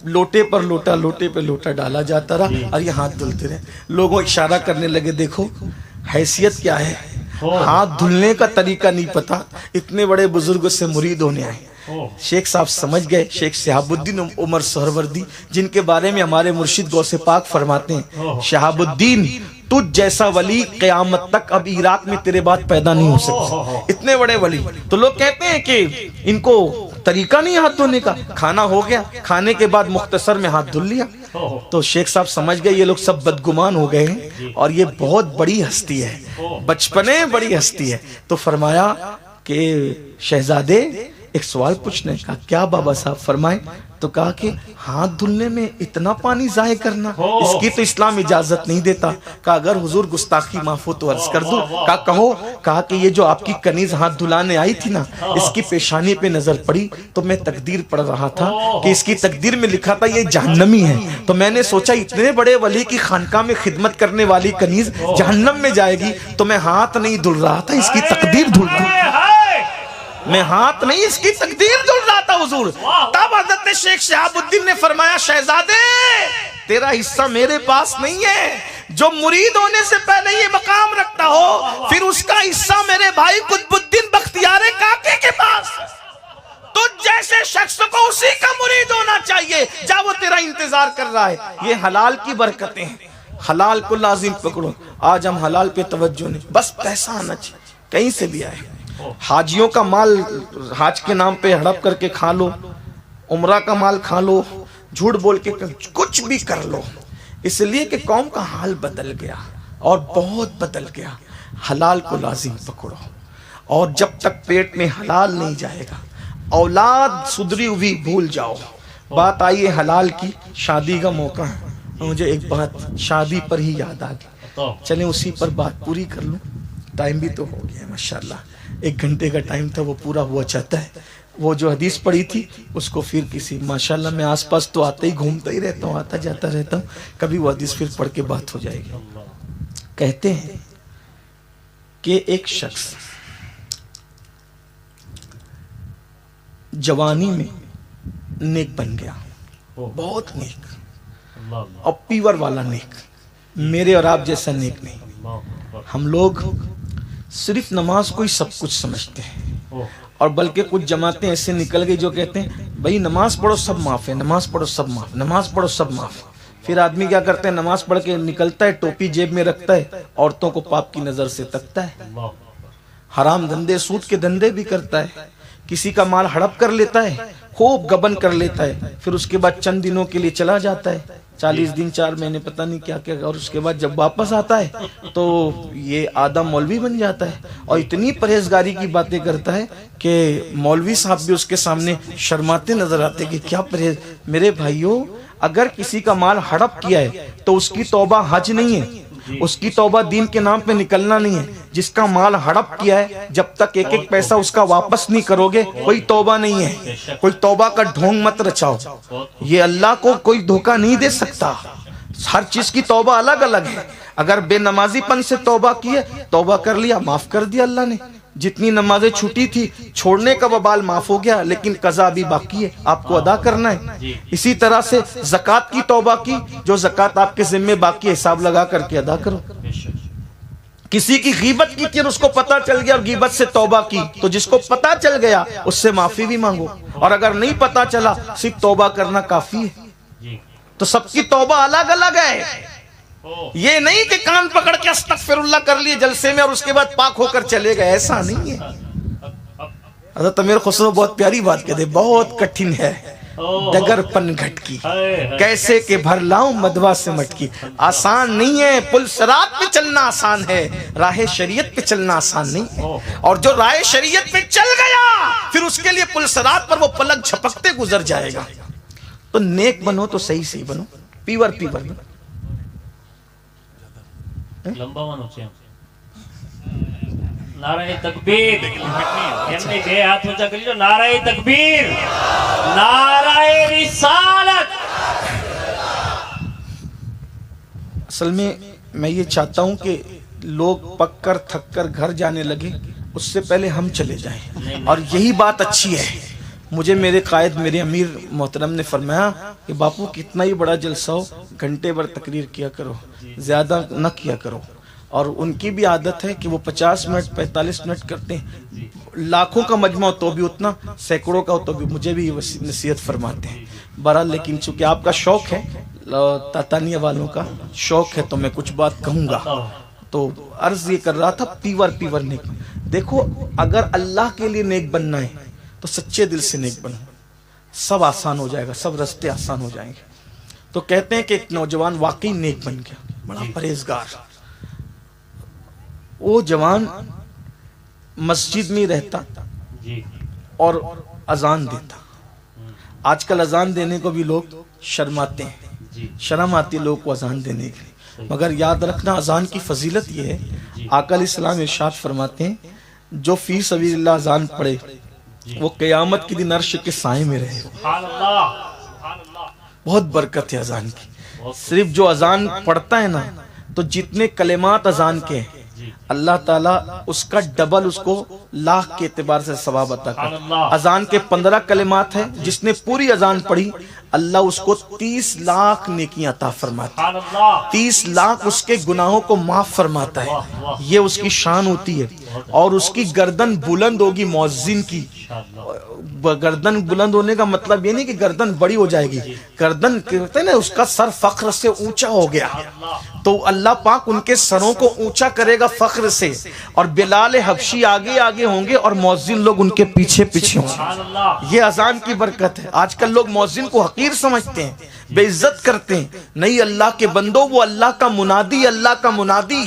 لوٹے پر لوٹا، لوٹے پہ لوٹا ڈالا جاتا رہا، اور یہ ہاتھ دھلتے رہے۔ لوگوں اشارہ کرنے لگے دیکھو حیثیت کیا ہے، ہاتھ دھلنے کا طریقہ نہیں پتا، اتنے بڑے بزرگ سے مرید ہونے آئے۔ شیخ صاحب سمجھ گئے، شیخ شہاب الدین عمر سہروردی جن کے بارے میں ہمارے مرشد غوث پاک فرماتے ہیں شہاب الدین تجھ جیسا ولی قیامت تک اب عراق میں تیرے بعد پیدا نہیں ہو سکتا، اتنے بڑے ولی۔ تو لوگ کہتے ہیں کہ ان کو طریقہ نہیں ہاتھ دھونے کا۔ کھانا ہو گیا، کھانے کے بعد مختصر میں ہاتھ دھل لیا۔ تو شیخ صاحب سمجھ گئے یہ لوگ سب بدگمان ہو گئے ہیں اور یہ بہت بڑی ہستی ہے، بچپنے بڑی ہستی ہے۔ تو فرمایا کہ شہزادے ایک سوال پوچھنے کا۔ کیا بابا صاحب؟ فرمائیں۔ تو کہا کہ ہاتھ دھلنے میں اتنا پانی ضائع کرنا، اس کی تو اسلام اجازت نہیں دیتا۔ کہا اگر حضور گستاخی معاف ہو تو عرض کر دوں۔ کہا کہو۔ کہا کہ یہ جو آپ کی کنیز ہاتھ دھلانے آئی تھی نا، اس کی پیشانی پہ نظر پڑی تو میں تقدیر پڑھ رہا تھا کہ اس کی تقدیر میں لکھا تھا یہ جہنمی ہے، تو میں نے سوچا اتنے بڑے ولی کی خانقاہ میں خدمت کرنے والی کنیز جہنم میں جائے گی، تو میں ہاتھ نہیں دھل رہا تھا، اس کی تقدیر دھل رہا تھا، میں ہاتھ نہیں اس کی تقدیر دھل رہا تھا حضور۔ تب حضرت شیخ شہاب الدین نے فرمایا شہزادے تیرا حصہ میرے پاس نہیں ہے، جو مرید ہونے سے پہلے یہ مقام رکھتا ہو پھر اس کا حصہ میرے بھائی قطب الدین بختیار کاکے کے پاس۔ تو جیسے شخص کو اسی کا مرید ہونا چاہیے، جا وہ تیرا انتظار کر رہا ہے۔ یہ حلال کی برکتیں ہیں، حلال کو لازم پکڑو۔ آج ہم حلال پہ توجہ نہیں، بس پیسہ آنا چاہیے، کہیں سے بھی آئے۔ حاجیوں کا مال حاج کے نام پہ ہڑپ کر کے کھا لو، عمرہ کا مال کھا لو، جھوٹ بول کے کچھ بھی کر لو، اس لیے کہ قوم کا حال بدل گیا اور بہت بدل گیا۔ حلال کو لازم پکڑو، اور جب تک پیٹ میں حلال نہیں جائے گا اولاد سدھری ہوئی بھول جاؤ۔ بات آئی ہے حلال کی، شادی کا موقع ہے، مجھے ایک بات شادی پر ہی یاد آ گئی، چلیں اسی پر بات پوری کر لوں۔ ٹائم بھی تو ہو گیا ہے ماشاءاللہ، 1 گھنٹے کا ٹائم تھا وہ پورا ہوا چاہتا ہے۔ وہ جو حدیث پڑھی تھی اس کو پھر کسی، ماشاءاللہ میں آس پاس تو آتے ہی گھومتا ہی رہتا ہوں، آتا جاتا رہتا ہوں، کبھی وہ حدیث پھر پڑھ کے بات ہو جائے گی۔ کہتے ہیں کہ ایک شخص جوانی میں نیک بن گیا، بہت نیک، اور پیور والا نیک، میرے اور آپ جیسا نیک نہیں۔ ہم لوگ صرف نماز کو ہی سب کچھ سمجھتے ہیں، اور بلکہ کچھ جماعتیں ایسے نکل گئی جو کہتے ہیں بھائی نماز پڑھو سب معاف ہے، نماز پڑھو سب معاف، نماز پڑھو سب معاف۔ پھر آدمی کیا کرتا ہے، نماز پڑھ کے نکلتا ہے، ٹوپی جیب میں رکھتا ہے، عورتوں کو پاپ کی نظر سے تکتا ہے، حرام دھندے سود کے دھندے بھی کرتا ہے، کسی کا مال ہڑپ کر لیتا ہے، خوب گبن کر لیتا ہے، پھر اس کے بعد چند دنوں کے لیے چلا جاتا ہے، 40 دن 4 مہینے پتہ نہیں کیا کیا، اور اس کے بعد جب واپس آتا ہے تو یہ آدم مولوی بن جاتا ہے، اور اتنی پرہیزگاری کی باتیں کرتا ہے کہ مولوی صاحب بھی اس کے سامنے شرماتے نظر آتے کہ کیا پرہیز۔ میرے بھائیوں اگر کسی کا مال ہڑپ کیا ہے تو اس کی توبہ حج نہیں ہے، اس کی توبہ دین کے نام پہ نکلنا نہیں ہے۔ جس کا مال ہڑپ کیا ہے جب تک ایک ایک پیسہ اس کا واپس نہیں کرو گے کوئی توبہ نہیں ہے، کوئی توبہ کا ڈھونگ مت رچاؤ، یہ اللہ کو کوئی دھوکہ نہیں دے سکتا، ہر چیز کی توبہ الگ الگ ہے۔ اگر بے نمازی پن سے توبہ کی ہے، توبہ کر لیا، معاف کر دیا اللہ نے، جتنی نمازیں چھوٹی تھی چھوڑنے کا وبال معاف ہو گیا، لیکن قضا ابھی باقی ہے، آپ کو ادا کرنا ہے۔ اسی طرح سے زکوٰۃ کی توبہ کی، جو زکوٰۃ آپ کے ذمے باقی ہے حساب لگا کر کے ادا کرو۔ کسی کی غیبت کی تھی اور اس کو پتا چل گیا اور غیبت سے توبہ کی، تو جس کو پتا چل گیا اس سے معافی بھی مانگو، اور اگر نہیں پتا چلا صرف توبہ کرنا کافی ہے۔ تو سب کی توبہ الگ الگ ہے، یہ نہیں کہ کان پکڑ کے استغفر اللہ کر لیے جلسے میں اور اس کے بعد پاک ہو کر چلے گئے، ایسا نہیں ہے۔ حضرت امیر خسرو بہت پیاری بات کہتے ہیں، بہت کٹھن ہے ڈگر پن گھٹ کی، کیسے کہ بھر لاؤں مدوا سے مٹکی۔ آسان نہیں ہے، پل صراط پہ چلنا آسان ہے، راہ شریعت پہ چلنا آسان نہیں ہے۔ اور جو راہ شریعت پہ چل گیا پھر اس کے لیے پل صراط پر وہ پلک جھپکتے گزر جائے گا۔ تو نیک بنو تو صحیح صحیح بنو، پیور پیور بنو۔ لمبا ونو چیم نعرہ تکبیر، اپنے بے ہاتھ اونچا کر لیجو، نعرہ تکبیر، نعرہ رسالت۔ اصل میں میں یہ چاہتا ہوں کہ لوگ پک کر تھک کر گھر جانے لگے اس سے پہلے ہم چلے جائیں، اور یہی بات اچھی ہے۔ مجھے میرے قائد میرے امیر محترم نے فرمایا کہ باپو کتنا ہی بڑا جلسہ ہو گھنٹے بھر تقریر کیا کرو، زیادہ نہ کیا کرو۔ اور ان کی بھی عادت ہے کہ وہ 50 منٹ 45 منٹ کرتے ہیں، لاکھوں کا مجمع ہو تو بھی اتنا، سینکڑوں کا ہو تو بھی، مجھے بھی نصیحت فرماتے ہیں۔ بہرحال لیکن چونکہ آپ کا شوق ہے، تاتانیہ والوں کا شوق ہے، تو میں کچھ بات کہوں گا۔ تو عرض یہ کر رہا تھا پیور پیور نیک۔ دیکھو اگر اللہ کے لیے نیک بننا ہے تو سچے دل سے نیک بنو، سب آسان ہو جائے گا، سب رستے آسان ہو جائیں گے۔ تو کہتے ہیں کہ ایک نوجوان واقعی نیک بن گیا، بڑا پرہیزگار۔ وہ جوان مسجد میں رہتا اور اذان دیتا۔ آج کل اذان دینے کو بھی لوگ شرماتے ہیں، شرم آتی لوگ کو اذان دینے کے لیے، مگر یاد رکھنا اذان کی فضیلت یہ ہے، آقا علیہ السلام ارشاد فرماتے ہیں جو فی سبیل اللہ اذان پڑھے وہ قیامت کے دن عرش کے سائے میں رہے۔ بہت برکت ہے اذان کی۔ صرف جو اذان پڑھتا ہے نا، تو جتنے کلمات اذان کے ہیں اللہ تعالیٰ اس کا ڈبل اس کو لاکھ کے اعتبار سے ثواب عطا کرتا۔ اذان کے 15 کلمات ہیں، جس نے پوری اذان پڑھی اللہ اس کو 30 لاکھ نیکیاں عطا فرماتا ہے، 30 لاکھ اس کے گناہوں کو معاف فرماتا ہے۔ یہ اس کی شان ہوتی ہے۔ اور اس کی گردن بلند ہوگی، مؤذن کی گردن بلند ہونے کا مطلب یہ نہیں کہ گردن بڑی ہو جائے گی، گردن کہتے ہیں نا اس کا سر فخر سے اونچا ہو گیا، تو اللہ پاک ان کے سروں کو اونچا کرے گا فخر سے، اور بلال حبشی آگے آگے ہوں گے اور مؤذن لوگ ان کے پیچھے پیچھے ہوں گے۔ یہ اذان کی برکت ہے۔ آج کل لوگ مؤذن کو حقیر سمجھتے ہیں، بے عزت کرتے ہیں۔ نہیں، اللہ کے بندو، وہ اللہ کا منادی، اللہ کا منادی،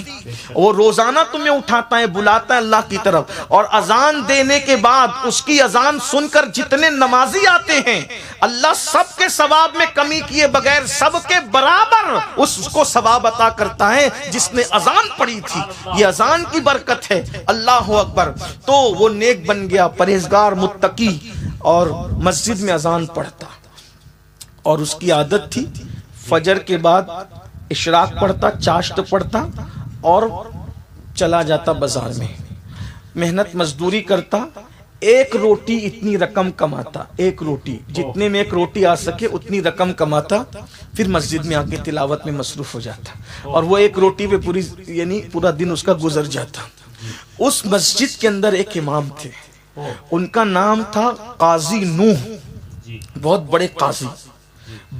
وہ روزانہ تمہیں اٹھاتا ہے، بلاتا ہے اللہ کی طرف۔ اور اذان دینے کے بعد اس کی اذان سن کر جتنے نمازی آتے ہیں اللہ سب کے ثواب میں کمی کیے بغیر سب کے برابر اس کو ثواب عطا کرتا ہے جس نے اذان پڑھی تھی۔ یہ اذان کی برکت ہے۔ اللہ اکبر۔ تو وہ نیک بن گیا، پرہیزگار، متقی، اور مسجد میں اذان پڑھتا، اور اس کی عادت تھی فجر کے بعد اشراق پڑھتا، چاشت پڑھتا اور چلا جاتا بازار میں، محنت مزدوری کرتا، ایک روٹی اتنی رقم کماتا، ایک روٹی جتنے میں ایک روٹی آ سکے اتنی رقم کماتا، پھر مسجد میں آ کے تلاوت میں مصروف ہو جاتا، اور وہ ایک روٹی پہ پوری یعنی پورا دن اس کا گزر جاتا۔ اس مسجد کے اندر ایک امام تھے، ان کا نام تھا قاضی نوح، بہت بڑے قاضی،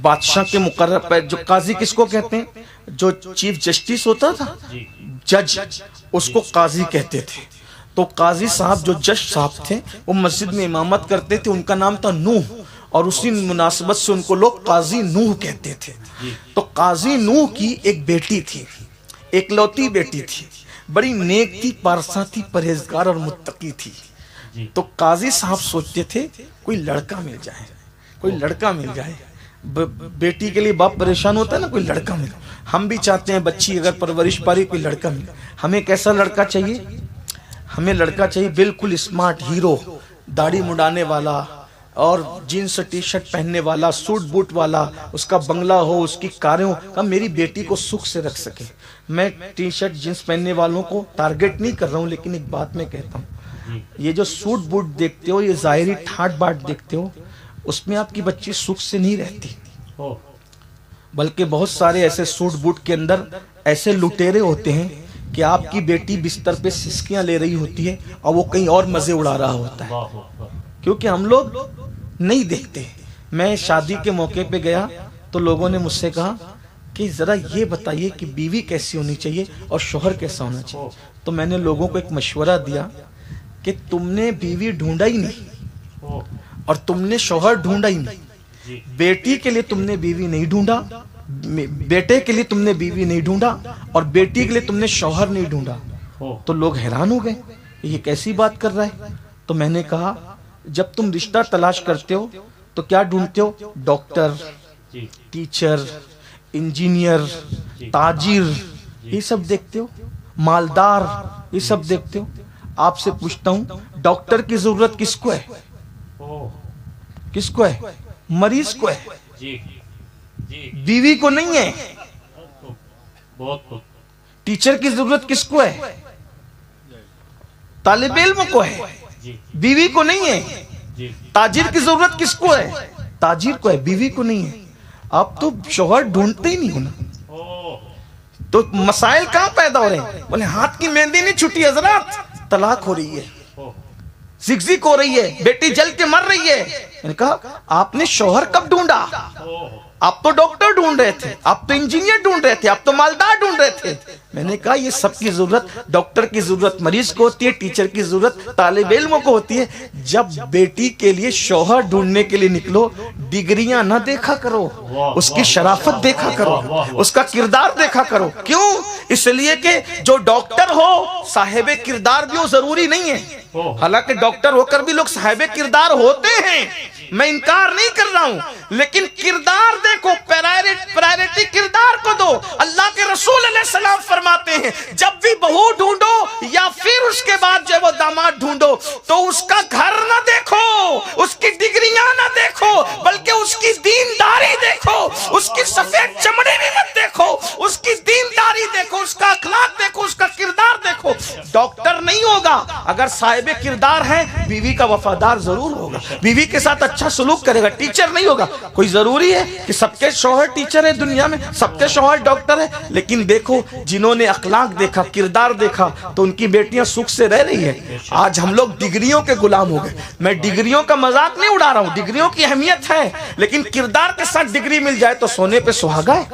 بادشاہ کے مقرر پہ۔ جو قاضی کس کو کہتے ہیں؟ جو چیف جسٹس ہوتا تھا، جج، اس کو قاضی کہتے تھے۔ تو قاضی صاحب جو جج صاحب تھے وہ مسجد میں امامت کرتے تھے، ان کا نام تھا نوح، اور اسی مناسبت سے ان کو لوگ قاضی نوح کہتے تھے۔ تو قاضی نوح کی ایک بیٹی تھی، ایک لوتی بیٹی تھی، بڑی نیک تھی، پارسا تھی، پرہیزگار اور متقی تھی۔ تو قاضی صاحب سوچتے تھے کوئی لڑکا مل جائے، کوئی لڑکا مل جائے۔ بیٹی کے لیے باپ پریشان ہوتا ہے نا، کوئی لڑکا مل۔ ہم بھی چاہتے ہیں بچی اگر پرورش پاری کوئی لڑکا مل۔ ہمیں کیسا لڑکا چاہیے؟ ہمیں لڑکا چاہیے بالکل اسمارٹ، ہیرو، داڑھی مڈانے والا اور جینس ٹی شرٹ پہننے والا، سوٹ بوٹ والا، اس کا بنگلہ ہو، اس کی کاریں ہو، میری بیٹی کو سکھ سے رکھ سکے۔ میں ٹی شرٹ جینس پہننے والوں کو ٹارگٹ نہیں کر رہا ہوں، لیکن ایک بات میں کہتا ہوں، یہ جو سوٹ بوٹ دیکھتے ہو، یہ ظاہری ٹھاٹ باٹ دیکھتے ہو، اس میں آپ کی بچی سکھ سے نہیں رہتی، بلکہ بہت سارے ایسے سوٹ بوٹ کے اندر ایسے لٹیرے ہوتے ہیں کہ آپ کی بیٹی بستر پہ سسکیاں لے رہی ہوتی ہے اور وہ کہیں اور مزے اڑا رہا ہوتا ہے، کیونکہ ہم لوگ نہیں دیکھتے۔ میں شادی کے موقع پہ گیا تو لوگوں نے مجھ سے کہا کہ ذرا یہ بتائیے کہ بیوی کیسی ہونی چاہیے اور شوہر کیسا ہونا چاہیے، تو میں نے لوگوں کو ایک مشورہ دیا کہ تم نے بیوی ڈھونڈا ہی نہیں اور تم نے شوہر ڈھونڈا ہی نہیں، بیٹی کے لیے تم نے بیوی نہیں ڈھونڈا، بیٹے کے لیے تم نے بیوی نہیں ڈھونڈا، اور بیٹی کے لیے تم نے شوہر نہیں ڈھونڈا۔ تو لوگ حیران ہو گئے، یہ کیسی بات کر رہا ہے؟ تو میں نے کہا جب تم رشتہ تلاش کرتے ہو تو کیا ڈھونڈتے ہو؟ ڈاکٹر، ٹیچر، انجینئر، تاجر، یہ سب دیکھتے ہو، مالدار، یہ سب دیکھتے ہو۔ آپ سے پوچھتا ہوں، ڈاکٹر کی ضرورت کس کو ہے؟ کس کو ہے؟ مریض کو ہے، بیوی کو نہیں ہے۔ ٹیچر کی ضرورت کس کو ہے؟ طالب علم کو ہے، بیوی کو نہیں ہے۔ تاجر کی ضرورت کس کو ہے؟ تاجر کو ہے، بیوی کو نہیں ہے۔ آپ تو شوہر ڈھونڈتے ہی نہیں ہونا، تو مسائل کہاں پیدا ہو رہے ہیں؟ بولے ہاتھ کی مہندی نہیں چھٹی حضرات، طلاق ہو رہی ہے، زگزگ ہو رہی ہے، بیٹی جل کے مر رہی ہے۔ میں نے کہا آپ نے شوہر کب ڈھونڈا؟ آپ تو ڈاکٹر ڈھونڈ رہے تھے، آپ تو انجینئر ڈھونڈ رہے تھے، آپ تو مالدار ڈھونڈ رہے تھے۔ میں نے کہا یہ سب کی ضرورت، ڈاکٹر کی ضرورت مریض کو ہوتی ہے، ٹیچر کی ضرورت طالب علم کو ہوتی ہے۔ جب بیٹی کے لیے شوہر ڈھونڈنے کے لیے نکلو، ڈگریاں نہ دیکھا کرو، اس کی شرافت دیکھا کرو، اس کا کردار دیکھا کرو۔ کیوں؟ اس لیے کہ جو ڈاکٹر ہو صاحب کردار بھی ہو ضروری نہیں ہے، حالانکہ ڈاکٹر ہو کر بھی لوگ صاحب کردار ہوتے ہیں، میں انکار نہیں کر رہا ہوں، لیکن کردار دیکھو، پرائیورٹی کردار کو دو۔ اللہ کے رسول علیہ السلام فرماتے ہیں جب بھی بہو ڈھونڈو یا پھر اس کے بعد جو وہ داماد ڈھونڈو تو اس کا گھر نہ دیکھو، اس کی ڈگریاں نہ دیکھو، بلکہ اس کی دینداری دیکھو، اس کی سفید چمڑی بھی مت دیکھو، اس کی دینداری دیکھو، اس کا اخلاق دیکھو، اس کا کردار دیکھو۔ ڈاکٹر نہیں ہوگا، اگر صاحب کردار ہے بیوی کا وفادار ضرور ہوگا، بیوی کے ساتھ اچھا سلوک کرے گا۔ ٹیچر نہیں ہوگا، کوئی ضروری ہے کہ سب کے شوہر ٹیچر ہے دنیا میں، سب کے شوہر ڈاکٹر ہے، لیکن دیکھو جنہوں نے اخلاق دیکھا، کردار دیکھا، تو ان کی بیٹیاں سکھ سے رہ رہی ہے۔ آج ہم لوگ ڈگریوں کے غلام ہو گئے۔ میں ڈگریوں کا مذاق نہیں اڑا رہا ہوں، ڈگریوں کی اہمیت ہے، لیکن کردار کے ساتھ ڈگری مل جائے تو سونے پہ سہاگا ہے۔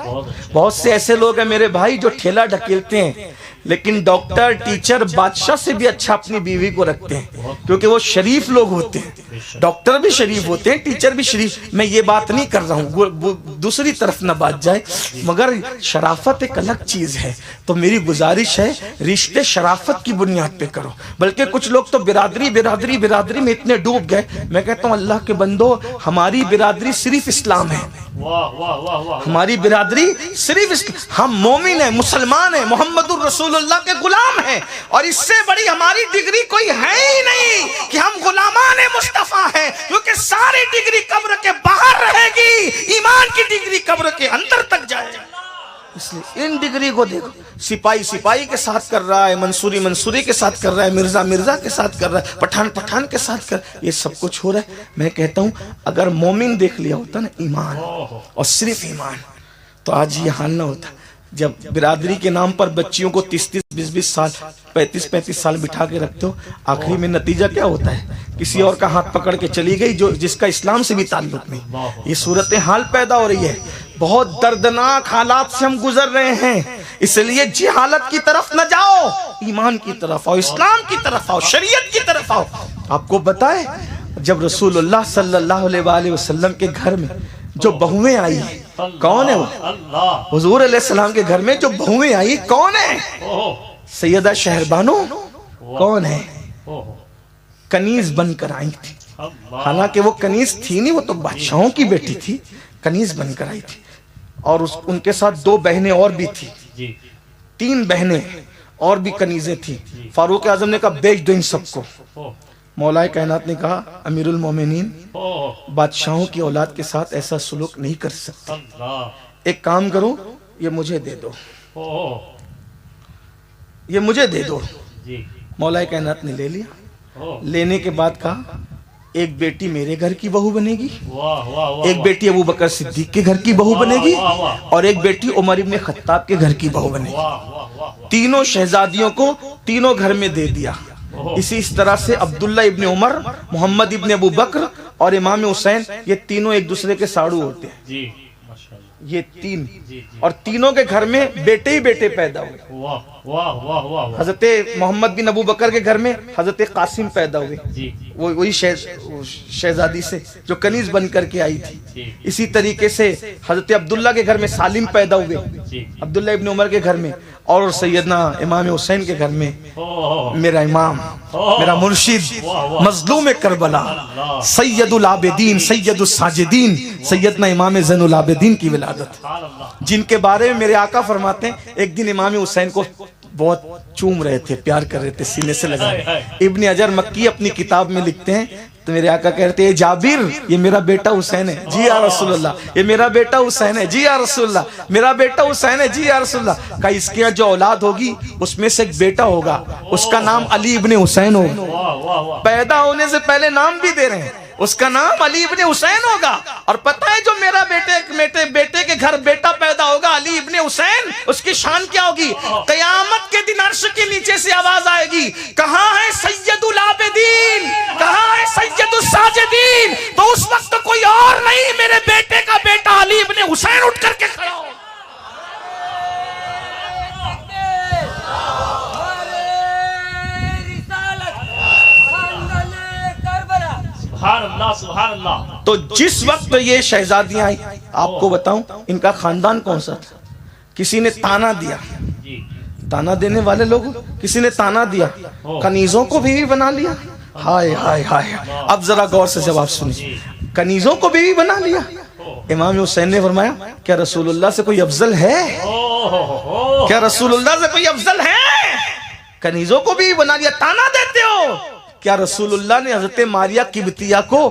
بہت سے ایسے لوگ ہیں میرے بھائی جو ٹھیلا ڈھکیلتے ہیں، لیکن ڈاکٹر، ٹیچر، بادشاہ سے بھی اچھا اپنی بیوی کو رکھتے ہیں، کیونکہ وہ شریف لوگ ہوتے ہیں۔ ڈاکٹر بھی شریف ہوتے ہیں، ٹیچر بھی شریف۔ میں یہ بات نہیں کر رہا ہوں دوسری طرف نہ بات جائے، مگر شرافت ایک الگ چیز ہے۔ تو میری گزارش ہے رشتے شرافت کی بنیاد پہ کرو، بلکہ کچھ لوگ تو برادری میں اتنے ڈوب گئے۔ میں کہتا ہوں اللہ کے بندو، ہماری برادری صرف اسلام ہے، ہماری برادری صرف ہم مومن ہیں، مسلمان ہیں، محمد الرسول اللہ کے غلام ہیں، اور اس سے بڑی ہماری ڈگری کوئی ہے ہی نہیں کہ ہم غلامان مصطفیٰ ہیں، کیونکہ ساری ڈگری قبر کے باہر رہے گی، ایمان کی ڈگری قبر کے اندر تک جائے گی۔ اس لیے ان ڈگری کو دیکھو، سپاہی کے ساتھ کر رہا ہے، منصوری کے ساتھ کر رہا ہے، مرزا کے ساتھ کر رہا ہے، پٹھان کے ساتھ کر، یہ سب کچھ ہو رہا ہے۔ میں کہتا ہوں اگر مومن دیکھ لیا ہوتا نا ایمان اور صرف ایمان، تو آج یہ حال نہ ہوتا۔ جب برادری کے نام پر بچیوں کو 30 20 سال 35 سال بٹھا کے رکھتے ہو، آخری میں نتیجہ کیا ہوتا ہے؟ کسی اور کا ہاتھ پکڑ کے چلی گئی جس کا اسلام سے بھی تعلق نہیں۔ یہ صورتحال پیدا ہو رہی ہے، بہت دردناک حالات سے ہم گزر رہے ہیں۔ اس لیے جہالت کی طرف نہ جاؤ، ایمان کی طرف آؤ، اسلام کی طرف آؤ، شریعت کی طرف آؤ۔ آپ کو بتائے جب رسول اللہ صلی اللہ علیہ وآلہ وسلم کے گھر میں جو بہویں آئی ہیں، کون ہے وہ؟ حضور علیہ السلام کے گھر میں جو بہویں آئی کون ہے؟ سیدہ شہربانو کون ہے؟ کنیز بن کر آئی تھی، حالانکہ وہ کنیز تھی نہیں، وہ تو بادشاہوں کی بیٹی تھی، کنیز بن کر آئی تھی۔ اور ان کے ساتھ 2 بہنیں اور بھی تھی، 3 بہنیں اور بھی کنیزیں تھی۔ فاروق اعظم نے کہا بیچ دو ان سب کو۔ مولا کائنات نے کہا امیر المومنین، بادشاہوں کی اولاد کے ساتھ ایسا سلوک نہیں کر سکتے، ایک کام کرو، یہ مجھے دے دو، یہ مجھے دے دو۔ مولا کائنات نے لے لیا۔ لینے کے بعد کہا ایک بیٹی میرے گھر کی بہو بنے گی، واہ واہ واہ، ایک بیٹی ابو بکر صدیق کے گھر کی بہو بنے گی، واہ واہ، اور ایک بیٹی عمر ابن خطاب کے گھر کی بہو بنے گی۔ واہ واہ واہ، تینوں شہزادیوں کو تینوں گھر میں دے دیا۔ اسی طرح سے عبداللہ ابن عمر، محمد ابن ابو بکر اور امام حسین، یہ تینوں ایک دوسرے کے ساڑو ہوتے ہیں، جی ماشاءاللہ، یہ تین، جی جی، اور تینوں کے گھر میں بیٹے ہی بیٹے پیدا ہوئے۔ واہ واہ واہ واہ، حضرت محمد بن ابو بکر کے گھر میں حضرت قاسم پیدا ہوئے، جی وہی شہزادی سے جو کنیز بن کر کے آئی تھی۔ جی اسی طریقے سے حضرت عبداللہ کے گھر میں سالم پیدا ہوئے، جی، عبداللہ ابن عمر کے گھر میں، اور سیدنا امام حسین کے گھر میں میرا امام، میرا مرشد، مظلوم کربلا، سید العابدین، سید الساجدین، سیدنا امام زین العابدین کی ولادت، سبحان اللہ، جن کے بارے میں میرے آقا فرماتے ہیں ایک دن امام حسین کو بہت چوم رہے تھے، پیار کر رہے تھے، سینے سے لگا رہے۔ ابن حجر مکی اپنی کتاب میں لکھتے ہیں تو میرے آقا کہتے ہیں جابر یہ میرا بیٹا حسین ہے، جی یا رسول اللہ، یہ میرا بیٹا حسین ہے، جی یا رسول اللہ، میرا بیٹا حسین ہے، جی یا رسول اللہ۔ کہ اس کے جو اولاد ہوگی اس میں سے ایک بیٹا ہوگا، اس کا نام علی ابن حسین ہوگا۔ واہ واہ واہ، پیدا ہونے سے پہلے نام بھی دے رہے ہیں، اس کا نام علی ابن حسین ہوگا۔ اور پتہ ہے جو میرا بیٹے کے گھر بیٹا پیدا ہوگا علی ابن حسین، اس کی شان کیا ہوگی؟ قیامت کے دن عرش کے نیچے سے آواز آئے گی کہاں ہے سید العابدین، کہاں ہے سید الساجدین؟ تو اس وقت کوئی اور نہیں، میرے بیٹے کا بیٹا علی ابن حسین اٹھ کر کے کھڑا ہو۔ سبحان اللہ سبحان اللہ، تو جس وقت یہ شہزادیاں آئی، آپ کو بتاؤں ان کا خاندان کون سا تھا؟ کسی نے تانا دیا، جی تانا دینے والے لوگ، کسی نے تانا دیا، کنیزوں کو بیوی بنا لیا۔ ہائے ہائے ہائے، اب ذرا غور سے جواب سنیے، کنیزوں کو بیوی بنا لیا۔ امام حسین نے فرمایا کیا رسول اللہ سے کوئی افضل ہے؟ کیا رسول اللہ سے کوئی افضل ہے؟ کنیزوں کو بیوی بنا لیا، تانا دیتے ہو؟ کیا رسول اللہ نے حضرت ماریہ قبطیہ کو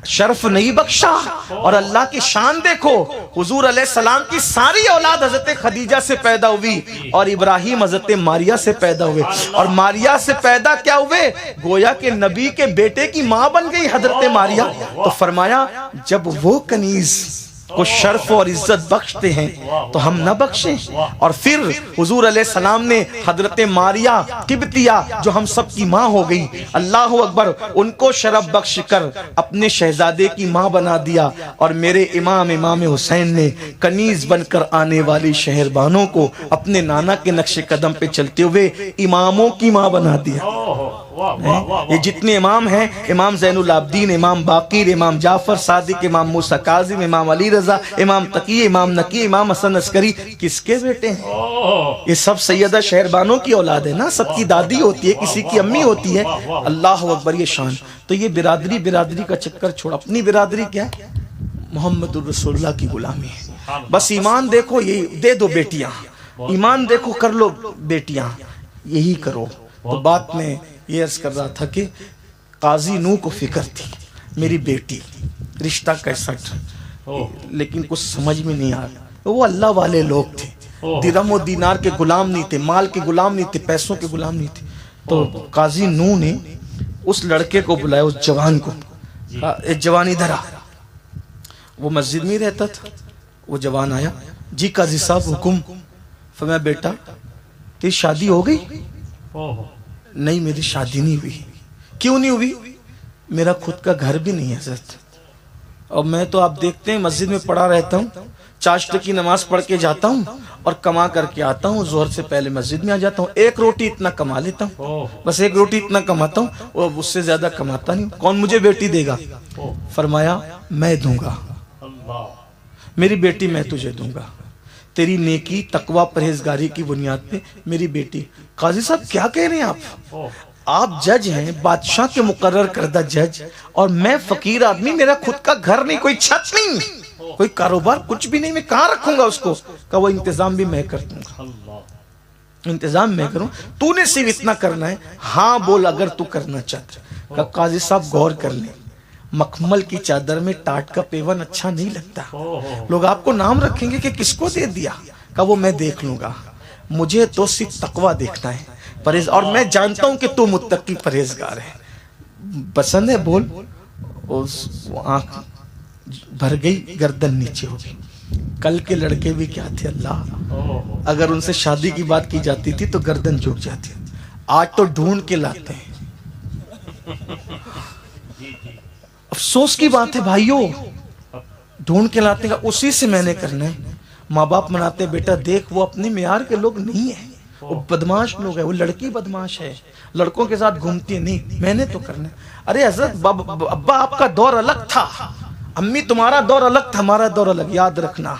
شرف نہیں بخشا؟ اور اللہ کی شان دیکھو، حضور علیہ السلام کی ساری اولاد حضرت خدیجہ سے پیدا ہوئی، اور ابراہیم حضرت ماریہ سے پیدا ہوئے، اور ماریہ سے پیدا کیا ہوئے؟ گویا کہ نبی کے بیٹے کی ماں بن گئی حضرت ماریہ۔ تو فرمایا جب وہ کنیز کو شرف اور عزت بخشتے ہیں تو ہم نہ بخشیں؟ اور پھر حضور علیہ السلام نے حضرت ماریہ قبطیہ جو ہم سب کی ماں ہو گئی، اللہ اکبر، ان کو شرف بخش کر اپنے شہزادے کی ماں بنا دیا، اور میرے امام حسین نے کنیز بن کر آنے والی شہربانوں کو اپنے نانا کے نقش قدم پہ چلتے ہوئے اماموں کی ماں بنا دیا۔ یہ جتنے امام ہیں، امام زین العابدین، امام باقر، امام جعفر صادق، امام موسیٰ کاظم، امام علی رضا، امام تقی، امام نقی، امام حسن عسکری، کس کے بیٹے ہیں؟ یہ سب سیدہ شہربانوں کی اولاد ہے نا، سب کی دادی ہوتی ہے، کسی کی امی ہوتی ہے۔ اللہ اکبر، یہ شان۔ تو یہ برادری کا چکر چھوڑ، اپنی برادری کیا ہے؟ محمد الرسول اللہ کی غلامی ہے۔ بس ایمان دیکھو، یہ دے دو بیٹیاں، ایمان دیکھو، کر لو بیٹیاں، یہی کرو۔ تو بات میں یہ عرض کر رہا تھا کہ قاضی نو کو فکر تھی میری بیٹی رشتہ کیسا، لیکن کچھ سمجھ میں نہیں آ رہا۔ وہ اللہ والے لوگ تھے، درہم و دینار کے غلام نہیں تھے، مال کے غلام نہیں تھے، پیسوں کے غلام نہیں تھے۔ تو قاضی نو نے اس لڑکے کو بلایا، اس جوان کو، ایک جوان ادھر آ۔ وہ مسجد میں رہتا تھا۔ وہ جوان آیا، جی قاضی صاحب حکم۔ فرمایا بیٹا تیری شادی ہو گئی؟ نہیں میری شادی نہیں ہوئی۔ کیوں نہیں ہوئی؟ میرا خود کا گھر بھی نہیں ہے حضرت، اور میں تو آپ دیکھتے ہیں مسجد میں پڑھا رہتا ہوں، چاشت کی نماز پڑھ کے جاتا ہوں اور کما کر کے آتا ہوں، ظہر سے پہلے مسجد میں آ جاتا ہوں، ایک روٹی اتنا کما لیتا ہوں، بس ایک روٹی اتنا کماتا ہوں، اور اس سے زیادہ کماتا نہیں۔ کون مجھے بیٹی دے گا؟ فرمایا میں دوں گا، میری بیٹی میں تجھے دوں گا، تیری نیکی تقوی پرہیزگاری کی بنیاد پہ میری بیٹی۔ قاضی صاحب کیا کہہ رہے ہیں آپ جج ہیں، بادشاہ کے مقرر کردہ جج، اور میں فقیر آدمی، میرا خود کا گھر نہیں، کوئی چھت نہیں، کوئی کاروبار کچھ بھی نہیں، میں کہاں رکھوں گا اس کو؟ کہ وہ انتظام بھی میں کر دوں گا، انتظام میں کروں، تو نے صرف اتنا کرنا ہے، ہاں بول اگر تو کرنا چاہتا ہے۔ کہ قاضی صاحب غور کر لیں، مکمل کی چادر میں ٹاٹ کا پیون اچھا نہیں لگتا، لوگ آپ کو نام رکھیں گے کہ کس کو دے دیا؟ کہ وہ میں دیکھ لوں گا، مجھے تو صرف تقوی دیکھنا ہے، اور میں جانتا ہوں کہ تو متقی پرہیزگار ہے۔ پسند ہے بول. اس آنکھ بھر گئی, گردن نیچے ہو گئی. کل کے لڑکے بھی کیا تھے اللہ, اگر ان سے شادی کی بات کی جاتی تھی تو گردن جھک جاتی. آج تو ڈھونڈ کے لاتے ہیں. افسوس کی بات ہے بھائیوں, ڈھونڈ کے لاتے ہیں. اسی سے میں نے کرنا ہے. ماں باپ مناتے بیٹا دیکھ وہ اپنے معیار کے لوگ نہیں ہیں, وہ بدماش لوگ ہیں, وہ لڑکی بدماش ہے, لڑکوں کے ساتھ گھومتی ہے. نہیں, میں نے تو کرنا ہے. ارے حضرت ابا آپ کا دور الگ تھا, امی تمہارا دور الگ تھا, ہمارا دور الگ. یاد رکھنا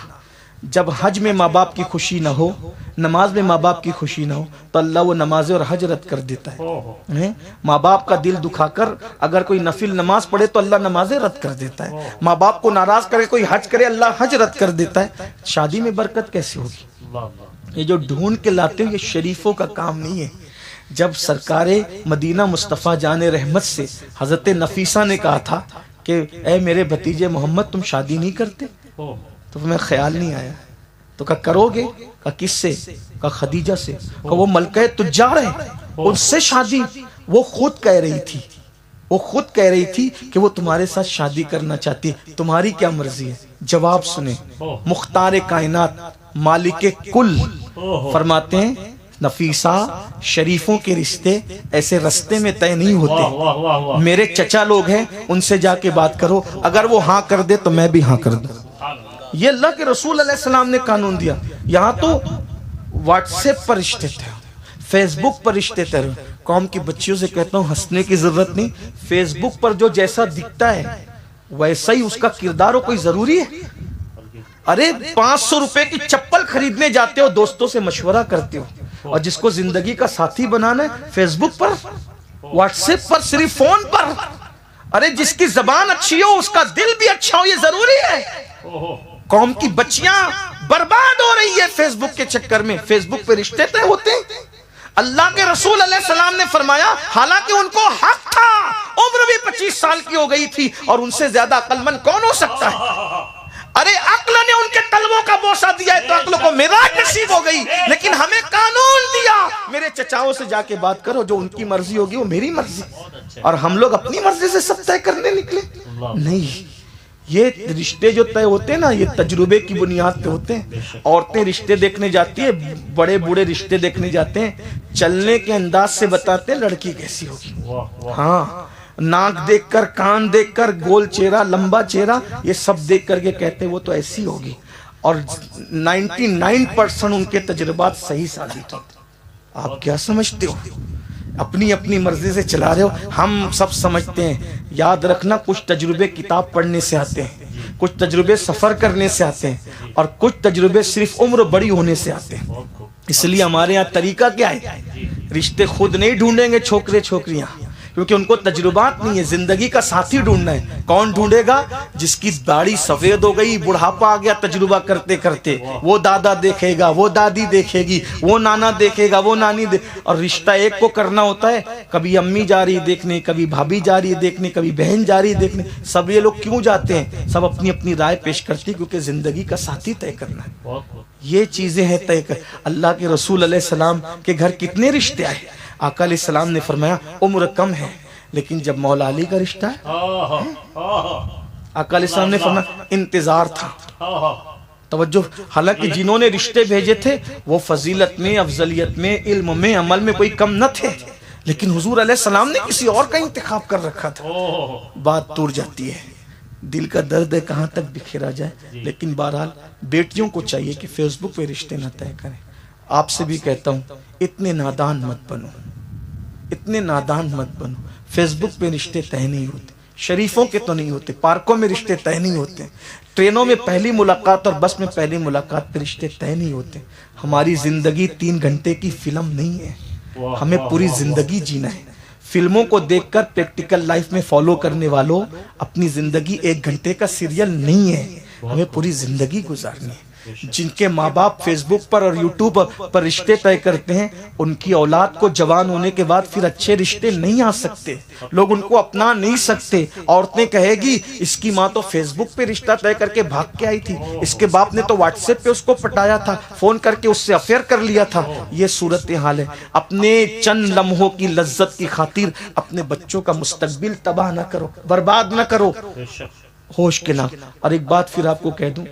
جب حج میں ماں باپ کی خوشی نہ ہو, نماز میں ماں باپ کی خوشی نہ ہو, تو اللہ وہ نمازیں اور حج رد کر دیتا ہے. ماں باپ کا دل دکھا کر اگر کوئی نفل نماز پڑھے تو اللہ نمازیں رد کر دیتا ہے. ماں باپ کو ناراض کرے کوئی حج کرے, اللہ حج رد کر دیتا ہے. شادی میں برکت کیسے ہوگی؟ یہ جو ڈھونڈ کے لاتے ہو یہ شریفوں کا کام نہیں ہے. جب سرکار مدینہ مصطفیٰ جان رحمت سے حضرت نفیسہ نے کہا تھا کہ اے میرے بھتیجے محمد تم شادی نہیں کرتے, تو میں خیال نہیں آیا. تو کہا کرو گے؟ کہا کس سے؟ کہا خدیجہ سے. کہا وہ ملکہ تجار ہے, ان سے شادی. وہ خود کہہ رہی تھی کہ وہ تمہارے ساتھ شادی کرنا چاہتی ہے, تمہاری کیا مرضی ہے؟ جواب سنیں, مختار کائنات مالک کل فرماتے ہیں نفیسہ شریفوں کے رشتے ایسے رستے میں طے نہیں ہوتے. میرے چچا لوگ ہیں, ان سے جا کے بات کرو, اگر وہ ہاں کر دے تو میں بھی ہاں کر دوں. یہ اللہ کے رسول علیہ السلام نے قانون دیا. یہاں تو واٹس ایپ پر رشتے تھے, فیس بک پر رشتے تھے. قوم کی بچیوں سے کہتا ہوں ہنسنے کی ضرورت نہیں. فیس بک پر جو جیسا دکھتا ہے ویسا ہی اس کا کردار ہو, کوئی ضروری ہے؟ ارے 500 روپے کی چپل خریدنے جاتے ہو, دوستوں سے مشورہ کرتے ہو, اور جس کو زندگی کا ساتھی بنانا ہے فیس بک پر, واٹس ایپ پر, صرف فون پر. ارے جس کی زبان اچھی ہو اس کا دل بھی اچھا ہو, یہ ضروری ہے؟ قوم کی بچیاں برباد ہو رہی ہے فیس بک کے چکر میں. فیس بک پہ رشتے طے ہوتے ہیں. اللہ کے رسول علیہ السلام نے فرمایا, حالانکہ ان کو حق تھا, عمر بھی 25 سال کی ہو گئی تھی, اور ان سے زیادہ عقل مند کون ہو سکتا ہے؟ ارے عقل نے ان کے تلووں کا بوسہ دیا ہے تو عقل کو معراج نصیب ہو گئی, لیکن ہمیں قانون دیا میرے چچاؤں سے جا کے بات کرو, جو ان کی مرضی ہوگی وہ میری مرضی. اور ہم لوگ اپنی مرضی سے سب طے کرنے نکلے. نہیں, یہ رشتے جو طے ہوتے ہیں نا, یہ تجربے کی بنیاد پہ ہوتے ہیں. عورتیں رشتے دیکھنے جاتی ہیں, بڑے بوڑھے رشتے دیکھنے جاتے ہیں, چلنے کے انداز سے بتاتے ہیں لڑکی کیسی ہوگی. ہاں, ناک دیکھ کر, کان دیکھ کر, گول چہرہ, لمبا چہرہ, یہ سب دیکھ کر کے کہتے ہیں وہ تو ایسی ہوگی. اور 99% ان کے تجربات صحیح ثابت ہوتے. آپ کیا سمجھتے ہو؟ اپنی اپنی مرضی سے چلا رہے ہو. ہم سب سمجھتے ہیں. یاد رکھنا, کچھ تجربے کتاب پڑھنے سے آتے ہیں, کچھ تجربے سفر کرنے سے آتے ہیں, اور کچھ تجربے صرف عمر بڑی ہونے سے آتے ہیں. اس لیے ہمارے یہاں طریقہ کیا ہے, رشتے خود نہیں ڈھونڈیں گے چھوکرے چھوکریاں, کیونکہ ان کو تجربات نہیں ہے. زندگی کا ساتھی ڈھونڈنا ہے. کون ڈھونڈے گا؟ جس کی داڑھی سفید ہو گئی, بڑھاپا آ گیا تجربہ کرتے کرتے, وہ دادا دیکھے گا, وہ دادی دیکھے گی, وہ نانا دیکھے گا, وہ نانی اور رشتہ ایک کو کرنا ہوتا ہے. کبھی امی جا رہی دیکھنے, کبھی بھابھی جا رہی دیکھنے, کبھی بہن جا رہی دیکھنے. سب یہ لوگ کیوں جاتے ہیں؟ سب اپنی اپنی رائے پیش کرتی, کیونکہ زندگی کا ساتھی طے کرنا ہے. یہ چیزیں ہیں طے کر. اللہ کے رسول علیہ السلام کے گھر کتنے رشتے آئے. آقا علیہ السلام نے فرمایا عمر کم ہے, لیکن جب مولا علی کا رشتہ ہے, آقا علیہ السلام نے فرمایا انتظار تھا. توجہ, حالانکہ جنہوں نے رشتے بھیجے تھے وہ فضیلت میں, افضلیت میں, علم میں, عمل میں کوئی کم نہ تھے, لیکن حضور علیہ السلام نے کسی اور کا انتخاب کر رکھا تھا. بات ٹوٹ جاتی ہے, دل کا درد ہے کہاں تک بکھیرا جائے. لیکن بہرحال بیٹیوں کو چاہیے کہ فیس بک پہ رشتے نہ طے کریں. آپ سے بھی کہتا ہوں اتنے نادان مت بنو, اتنے نادان مت بنو. فیس بک پہ رشتے طے نہیں ہوتے, شریفوں کے تو نہیں ہوتے, پارکوں میں رشتے طے نہیں ہوتے, ٹرینوں میں پہلی ملاقات اور بس میں پہلی ملاقات پہ رشتے طے نہیں ہوتے. ہماری زندگی 3 گھنٹے کی فلم نہیں ہے, ہمیں پوری زندگی جینا ہے. فلموں کو دیکھ کر پریکٹیکل لائف میں فالو کرنے والوں, اپنی زندگی 1 گھنٹے کا سیریل نہیں ہے, ہمیں پوری زندگی گزارنی ہے. جن کے ماں باپ فیس بک پر اور یوٹیوب پر رشتے طے کرتے ہیں، ان کی اولاد کو جوان ہونے کے بعد پھر اچھے رشتے نہیں آ سکتے، لوگ ان کو اپنا نہیں سکتے۔ عورتیں کہے گی اس کی ماں تو فیس بک پہ رشتہ طے کر کے بھاگ کے آئی تھی، اس کے باپ نے تو واٹس ایپ پہ اس کو پٹایا تھا، فون کر کے اس سے افیئر کر لیا تھا۔ یہ صورتحال ہے۔ اپنے چند لمحوں کی لذت کی خاطر اپنے بچوں کا مستقبل تباہ نہ کرو، برباد نہ کرو، ہوش کے نام۔ اور ایک بات پھر آپ کو کہہ دوں،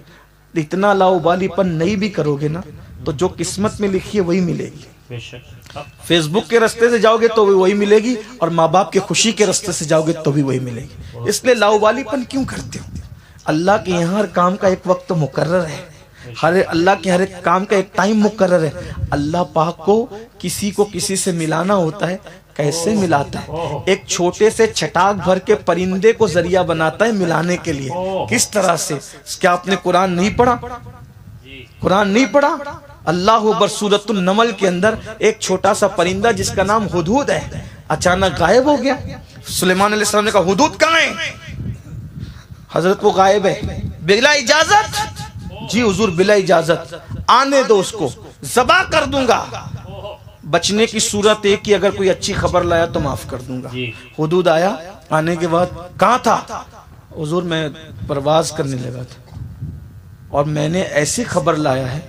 اتنا لاؤبالی پن نہیں بھی کرو گے نا تو جو قسمت میں لکھی ہے وہی ملے گی۔ فیس بک کے راستے سے جاؤ گے تو وہی ملے گی، اور ماں باپ کے خوشی کے راستے سے جاؤ گے تو بھی وہی ملے گی۔ اس لیے لاؤبالی پن کیوں کرتے ہو؟ اللہ کے یہاں ہر کام کا ایک وقت مقرر ہے، اللہ کے ہر ایک کام کا ایک ٹائم مقرر ہے۔ اللہ پاک کو کسی سے ملانا ہوتا ہے، کیسے ملاتا ہے؟ ایک چھوٹے سے چھٹاک بھر کے پرندے کو ذریعہ بناتا ہے ملانے کے لیے۔ کس طرح سے؟ کیا آپ نے قرآن نہیں پڑھا؟ قرآن نہیں پڑھا؟ اللہ اکبر، سورۃ النمل کے اندر ایک چھوٹا سا پرندہ جس کا نام ہدہد ہے اچانک غائب ہو گیا۔ سلیمان علیہ السلام نے کہا ہدہد کہاں ہے؟ حضرت وہ غائب ہے، بلا اجازت؟ جی حضور بلا اجازت، آنے دو اس کو، ذبح کر دوں گا۔ بچنے کی صورت ایک کہ اگر کوئی اچھی خبر لایا تو معاف کر دوں گا۔ ہدہد آیا، آنے کے بعد کہاں تھا؟ حضور میں پرواز کرنے لگا تھا اور میں نے ایسی خبر لایا ہے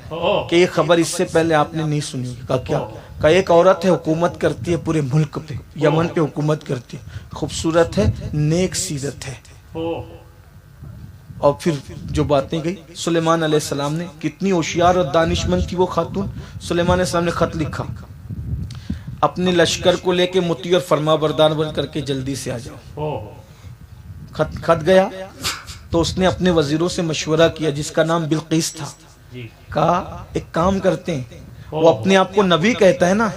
کہ یہ خبر اس سے پہلے آپ نے نہیں سنی ہوگی۔ کہا کیا؟ کہ ایک عورت ہے، حکومت کرتی ہے پورے ملک پہ، یمن پہ حکومت کرتی ہے، خوبصورت ہے، نیک سیرت ہے۔ اور پھر جو باتیں گئی، سلیمان علیہ السلام نے، کتنی ہوشیار اور دانش مند تھی وہ خاتون۔ سلیمان علیہ السلام نے خط لکھا، اپنے لشکر کو لے کے مطیع اور فرما بردار بن کر کے جلدی سے آ جاؤ۔ خط گیا تو اس نے اپنے وزیروں سے مشورہ کیا جس کا نام بلقیس تھا۔ کہا ایک کام کرتے ہیں، وہ اپنے آپ کو نبی کہتا ہے نا،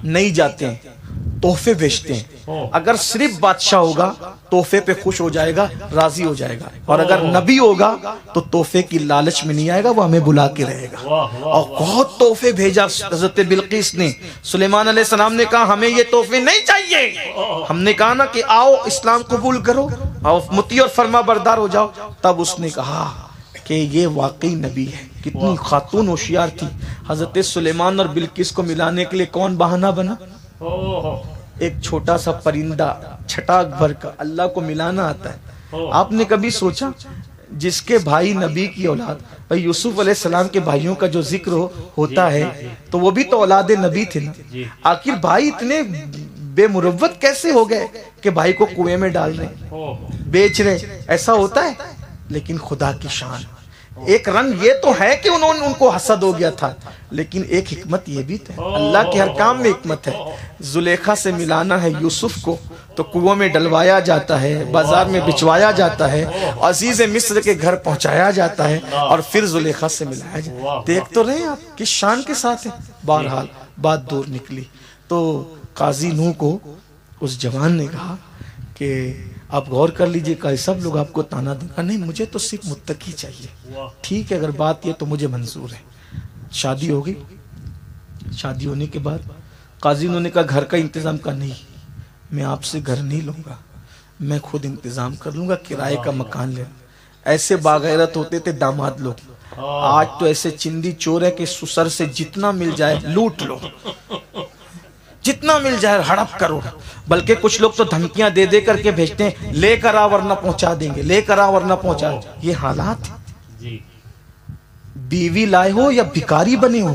نہیں جاتے ہیں، تحفے بھیجتے ہیں۔ اگر صرف بادشاہ ہوگا تحفے پہ خوش ہو جائے گا، راضی ہو جائے گا، اور اگر نبی ہوگا تو تحفے کی لالچ میں نہیں آئے گا، وہ ہمیں بلا کے رہے گا۔ اور بہت تحفے بھیجا حضرت بلقیس نے۔ سلیمان علیہ السلام نے کہا ہمیں یہ تحفے نہیں چاہیے، ہم نے کہا نا کہ آؤ اسلام قبول کرو اور مطیع اور فرما بردار ہو جاؤ۔ تب اس نے کہا کہ یہ واقعی نبی ہے۔ کتنی خاتون ہوشیار تھی۔ حضرت سلیمان اور بلقیس کو ملانے کے لیے کون بہانہ بنا؟ ایک چھوٹا سا پرندہ، چھٹاک بھر کا۔ اللہ کو ملانا آتا ہے۔ آپ نے کبھی سوچا جس کے بھائی نبی کی اولاد، بھائی یوسف علیہ السلام کے بھائیوں کا جو ذکر ہوتا ہے تو وہ بھی تو اولاد نبی تھے نا، آخر بھائی اتنے بے مروت کیسے ہو گئے کہ بھائی کو کنویں میں ڈال رہے، بیچ رہے؟ ایسا ہوتا ہے؟ لیکن خدا کی شان، ایک رنگ یہ تو ہے کہ ان کو حسد ہو گیا تھا، لیکن ایک حکمت یہ بھی ہے، اللہ کے ہر کام میں حکمت ہے۔ زلیخا سے ملانا ہے یوسف کو تو کنویں میں ڈلوایا جاتا ہے، بازار میں بچوایا جاتا ہے، عزیز مصر کے گھر پہنچایا جاتا ہے، اور پھر زلیخا سے ملایا جاتا ہے۔ دیکھ تو رہے ہیں آپ کس شان کے ساتھ ہے۔ بہرحال بات دور نکلی تو قاضی نوح کو اس جوان نے کہا کہ آپ غور کر لیجئے، کہ سب لوگ آپ کو تانا دیں گا، نہیں مجھے تو صرف متقی چاہیے۔ ٹھیک ہے، اگر بات یہ تو مجھے منظور ہے۔ شادی ہو گئی۔ شادی ہونے کے بعد قاضی نے کہا گھر کا انتظام کا نہیں، میں آپ سے گھر نہیں لوں گا، میں خود انتظام کر لوں گا، کرائے کا مکان لے۔ ایسے باغیرت ہوتے تھے داماد لوگ، آج تو ایسے چندی چور ہے کہ سسر سے جتنا مل جائے لوٹ لو، جتنا مل جائے ہڑپ کرو۔ بلکہ کچھ لوگ تو دھمکیاں دے دے کر کے بھیجتے ہیں، لے کر آ ورنہ پہنچا دیں گے، لے کر آ ورنہ پہنچا دیں گے۔ یہ حالات ہیں۔ بیوی لائے ہو یا بھکاری بنے ہو،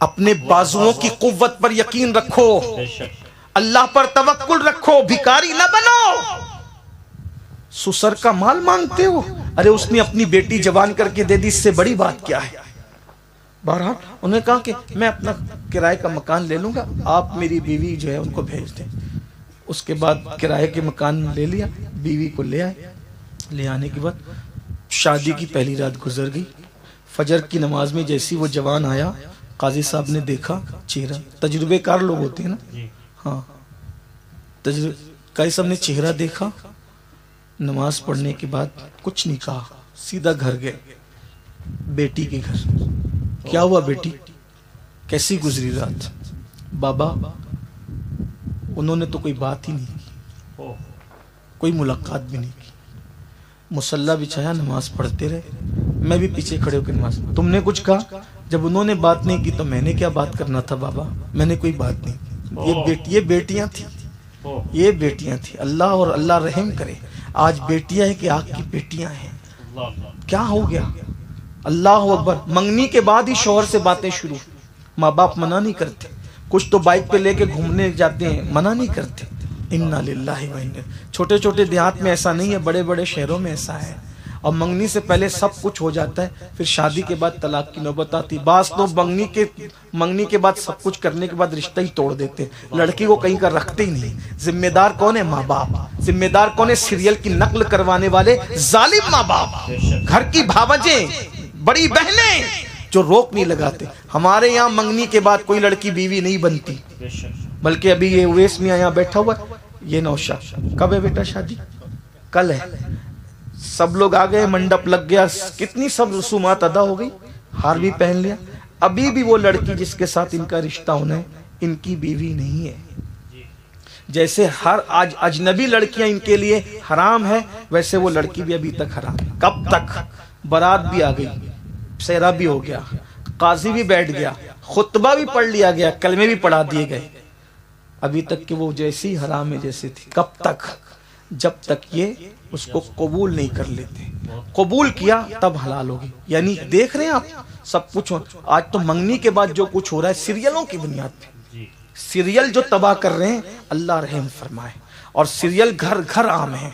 اپنے بازوؤں کی قوت پر یقین رکھو، اللہ پر توکل رکھو، بھکاری نہ بنو۔ سسر کا مال مانگتے ہو، ارے اس نے اپنی بیٹی جوان کر کے دے دی، اس سے بڑی بات کیا ہے؟ بہرحال انہوں نے کہا کہ میں اپنا کرائے کا مکان لے لوں گا، آپ میری بیوی جو ہے ان کو بھیج دیں۔ اس کے بعد کرائے کے مکان لے لیا، بیوی کو لے آئے۔ لے آنے کے بعد شادی کی پہلی رات گزر گئی۔ فجر کی نماز میں جیسی وہ جوان آیا، قاضی صاحب نے دیکھا چہرہ، تجربے کار لوگ ہوتے ہیں نا، ہاں قاضی صاحب نے چہرہ دیکھا، نماز پڑھنے کے بعد کچھ نہیں کہا، سیدھا گھر گئے، بیٹی کے گھر۔ کیا ہوا بیٹی، کیسی گزری رات؟ بابا انہوں نے تو کوئی بات ہی نہیں کی، کوئی ملاقات بھی نہیں کی، مصلی بچھایا، نماز پڑھتے رہے۔ میں بھی پیچھے کھڑے ہو کے نماز. تم نے کچھ کہا؟ جب انہوں نے بات نہیں کی تو میں نے کیا بات کرنا تھا بابا؟ میں نے کوئی بات نہیں کی. یہ بیٹیاں تھیں، یہ بیٹیاں تھیں. اللہ اور اللہ رحم کرے. آج بیٹیاں ہیں کہ آگ کی بیٹیاں ہیں. کیا ہو گیا؟ اللہ اکبر. منگنی کے بعد ہی شوہر سے باتیں شروع. ماں باپ منع نہیں کرتے. کچھ تو بائک پہ لے کے گھومنے جاتے ہیں، منع نہیں کرتے. انا للہ و انا. چھوٹے چھوٹے دیہات میں ایسا نہیں ہے، بڑے بڑے شہروں میں ایسا ہے. اور منگنی سے پہلے سب کچھ ہو جاتا ہے، پھر شادی کے بعد طلاق کی نوبت آتی. بعض تو منگنی کے بعد سب کچھ کرنے کے بعد رشتہ ہی توڑ دیتے. لڑکی کو کہیں کا رکھتے ہی نہیں. ذمہ دار کون ہے؟ ماں باپ. ذمہ دار کون ہے؟ سیریل کی نقل کروانے والے ظالم ماں باپ. گھر کی بھاوجیں، بڑی بہنیں جو روک نہیں لگاتے. ہمارے یہاں منگنی کے بعد کوئی لڑکی بیوی نہیں بنتی. بلکہ ابھی یہ اویس میاں یہاں بیٹھا ہوا ہے، یہ نوشاد. کب ہے بیٹا شادی؟ کل ہے. سب لوگ آ گئے، منڈپ لگ گیا، کتنی سب رسومات ادا ہو گئی، ہار بھی پہن لیا. ابھی بھی وہ لڑکی جس کے ساتھ ان کا رشتہ ہونا ہے ان کی بیوی نہیں ہے. جیسے ہر آج اجنبی لڑکیاں ان کے لیے حرام ہے، ویسے وہ لڑکی بھی ابھی تک حرام ہے. کب تک؟ برات بھی آ گئی، سیرا بھی ہو گیا، قاضی بھی بیٹھ گیا، خطبہ بھی پڑھ لیا گیا، کلمے بھی پڑھا دیے گئے، ابھی تک کہ وہ جیسی حرام ہے جیسے تھی. کب تک؟ جب تک یہ اس کو قبول نہیں کر لیتے. قبول کیا تب حلال ہوگی. یعنی دیکھ رہے ہیں آپ سب کچھ. آج تو منگنی کے بعد جو کچھ ہو رہا ہے سیریلوں کی بنیاد پہ. سیریل جو تباہ کر رہے ہیں اللہ رحم فرمائے. اور سیریل گھر گھر عام ہیں.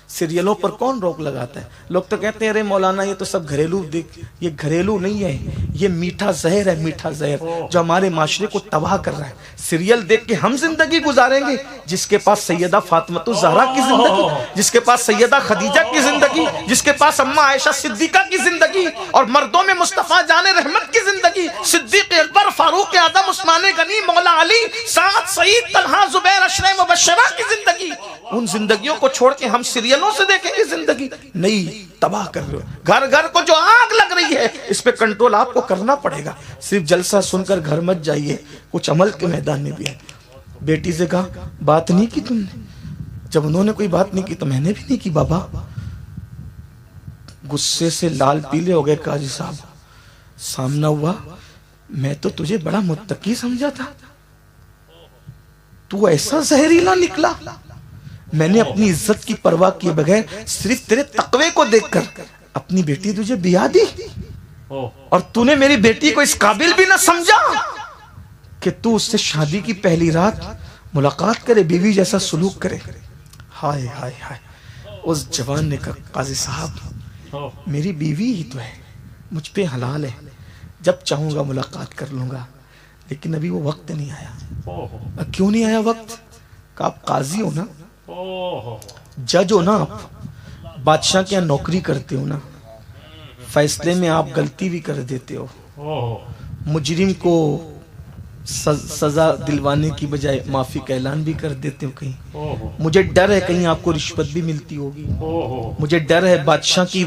سیریلوں پر کون روک لگاتا ہے؟ لوگ تو کہتے ہیں ارے مولانا یہ تو سب گھریلو دیکھ. یہ گھریلو نہیں ہے، یہ میٹھا زہر ہے. میٹھا زہر جو ہمارے معاشرے کو تباہ کر رہا ہے. سیریل دیکھ کے ہم زندگی گزاریں گے جس کے پاس سیدہ فاطمۃ الزہرا کی زندگی، جس کے پاس سیدہ خدیجہ کی زندگی، جس کے پاس اماں عائشہ صدیقہ کی زندگی، اور مردوں میں مصطفیٰ جان رحمت کی زندگی، صدیق اکبر، فاروق اعظم، عثمان غنی، مولا علی، سعد، سعید، طلحہ، زبیر، عشرہ مبشرہ کی زندگی. ان زندگیوں کو چھوڑ کے ہم سیریلوں سے دیکھیں گے زندگی. نہیں، تباہ کر رہے ہو. گھر گھر کو جو آگ لگ رہی ہے اس پہ کنٹرول آپ کو کرنا پڑے گا. صرف جلسہ سن کر گھر مت جائیے، کچھ عمل کے میدان میں بھی ہے. بیٹی سے کہا بات نہیں کی تم نے؟ جب انہوں نے کوئی بات نہیں کی تو میں نے بھی نہیں کی بابا. غصے سے لال پیلے ہو گئے قاضی صاحب. سامنا ہوا، میں تو تجھے بڑا متقی سمجھا تھا، تو ایسا زہریلا نکلا. میں نے اپنی عزت کی پرواہ کیے بغیر صرف تیرے تقوی کو دیکھ کر اپنی بیٹی تجھے بیاہ دی، اور تو نے میری بیٹی کو اس قابل بھی نہ سمجھا کہ تو اس سے شادی کی پہلی رات ملاقات کرے، بیوی جیسا سلوک کرے. ہائے ہائے ہائے. اس جوان نے کہا قاضی صاحب میری بیوی ہی تو ہے، مجھ پہ حلال ہے، جب چاہوں گا ملاقات کر لوں گا، لیکن ابھی وہ وقت نہیں آیا. کیوں نہیں آیا وقت؟ کہ آپ قاضی ہو نا، جج ہو نا، آپ بادشاہ کے یہاں نوکری کرتے ہو نا، فیصلے میں آپ غلطی بھی کر دیتے ہو. مجرم کو سزا دلوانے کی بجائے معافی کا اعلان بھی کر دیتے ہو. کہیں مجھے ڈر ہے کہیں آپ کو رشوت بھی ملتی ہوگی. مجھے ڈر ہے بادشاہ کی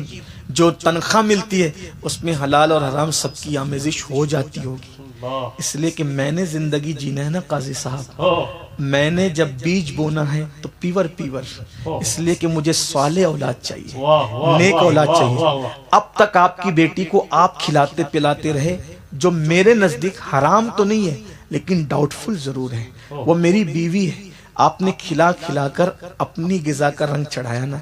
جو تنخواہ ملتی ہے اس میں حلال اور حرام سب کی آمیزش ہو جاتی ہوگی. اس لیے کہ میں نے زندگی جینا ہے نا قاضی صاحب. میں نے جب بیج بونا ہے تو پیور پیور، اس لیے کہ مجھے صالح اولاد چاہیے، نیک اولاد چاہیے. اب تک آپ کی بیٹی کو آپ کھلاتے پلاتے رہے، جو میرے نزدیک حرام تو نہیں ہے لیکن ڈاؤٹ فل ضرور ہے. وہ میری بیوی ہے، آپ نے کھلا کھلا کر اپنی غذا کا رنگ چڑھایا نا،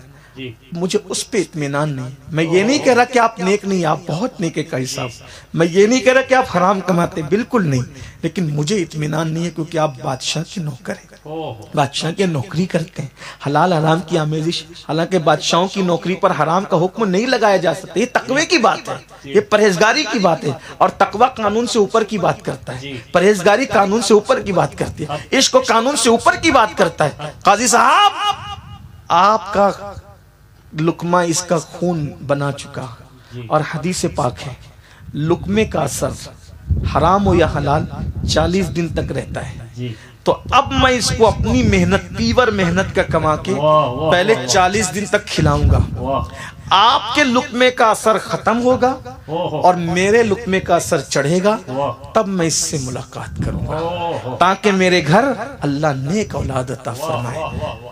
مجھے اس پہ اطمینان نہیں. میں یہ نہیں کہہ رہا کہ آپ نیک نہیں، آپ بہت نیک ہے قاضی صاحب. میں یہ نہیں کہہ رہا کہ آپ حرام کماتے، بالکل نہیں، لیکن مجھے اطمینان نہیں ہے کیونکہ آپ بادشاہ کے نوکر ہیں، بادشاہ کے نوکری کرتے ہیں. حلال حرام کی آمیزش، حالانکہ بادشاہوں کی نوکری پر حرام کا حکم نہیں لگایا جا سکتا. یہ تقوی کی بات ہے، یہ پرہیزگاری کی بات ہے، اور تقوی قانون سے اوپر کی بات کرتا ہے، پرہیزگاری قانون سے اوپر کی بات کرتی ہے، عشق و قانون سے اوپر کی بات کرتا ہے. قاضی صاحب آپ کا لقمہ اس کا خون بنا چکا، اور حدیث پاک ہے لقمے کا اثر حرام ہو یا حلال 40 دن تک رہتا ہے. تو اب میں اس کو اپنی محنت، پیور محنت کا کما کے پہلے 40 دن تک کھلاؤں گا. آپ کے لقمے کا اثر ختم ہوگا اور میرے لقمے کا اثر چڑھے گا، تب میں اس سے ملاقات کروں گا تاکہ میرے گھر اللہ نیک اولاد عطا فرمائے.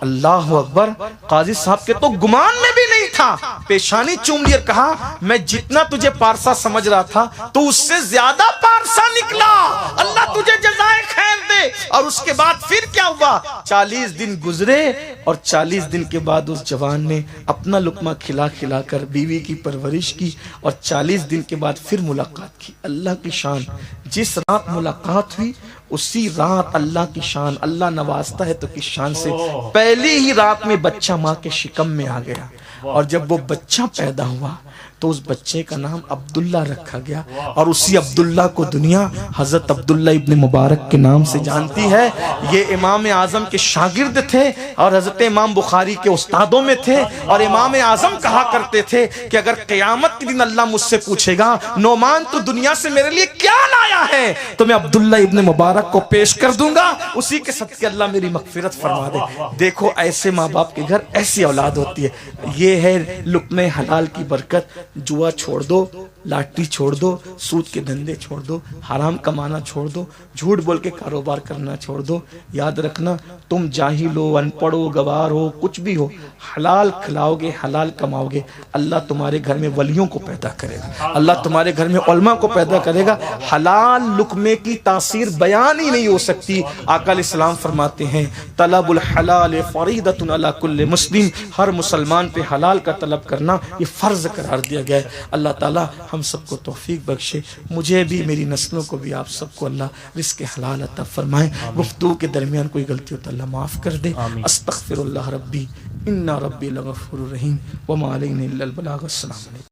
اللہ اکبر. قاضی صاحب کے تو گمان میں بھی نہیں تھا تھا, پیشانی چوم لی اور کہا میں جتنا تجھے پارسا سمجھ رہا تھا تو اس سے زیادہ پارسا نکلا, اللہ تجھے جزائے خیر دے. اور اس کے بعد پھر کیا ہوا, 40 دن گزرے اور 40 دن کے بعد اس جوان نے اپنا لقمہ کھلا کھلا کر بیوی کی پرورش کی اور 40 دن کے بعد پھر ملاقات کی. اللہ کی شان, جس رات ملاقات ہوئی اسی رات اللہ کی شان, اللہ نوازتا ہے تو کس شان سے, پہلی ہی رات میں بچہ ماں کے شکم میں آ گیا. اور جب وہ بچہ پیدا ہوا تو اس بچے کا نام عبداللہ رکھا گیا, اور اسی عبداللہ کو دنیا حضرت عبداللہ ابن مبارک کے نام سے جانتی ہے. یہ امام اعظم کے شاگرد تھے اور حضرت امام بخاری کے استادوں میں تھے, اور امام اعظم کہا کرتے تھے کہ اگر قیامت کے دن اللہ مجھ سے پوچھے گا نعمان تو دنیا سے میرے لیے کیا لایا ہے, تو میں عبداللہ ابن مبارک کو پیش کر دوں گا, اسی کے صدقے اللہ میری مغفرت فرما دے. دیکھو ایسے ماں باپ کے گھر ایسی اولاد ہوتی ہے. یہ ہے لقمہ حلال کی برکت. جوا چھوڑ دو, لاٹری چھوڑ دو, سود کے دھندے چھوڑ دو, حرام کمانا چھوڑ دو, جھوٹ بول کے کاروبار کرنا چھوڑ دو. یاد رکھنا تم جاہل ہو, ان پڑھ ہو, گوار ہو, کچھ بھی ہو, حلال کھلاؤ گے, حلال کماؤ گے, اللہ تمہارے گھر میں ولیوں کو پیدا کرے گا, اللہ تمہارے گھر میں علماء کو پیدا کرے گا. حلال لقمے کی تاثیر بیان ہی نہیں ہو سکتی. آقا علیہ السلام فرماتے ہیں طلب الحلال فریضۃ علی کل مسلم, ہر مسلمان پہ حلال کا طلب کرنا یہ فرض قرار دیا گیا ہے. اللہ تعالی ہم سب کو توفیق بخشے, مجھے بھی, میری نسلوں کو بھی, آپ سب کو اللہ رزق حلال عطا فرمائے. گفتگو کے درمیان کوئی غلطی ہو تو اللہ معاف کر دے. استغفر اللہ ربی ان ربی لغفور رحیم وما علینا الا البلاغ. السلام علیکم.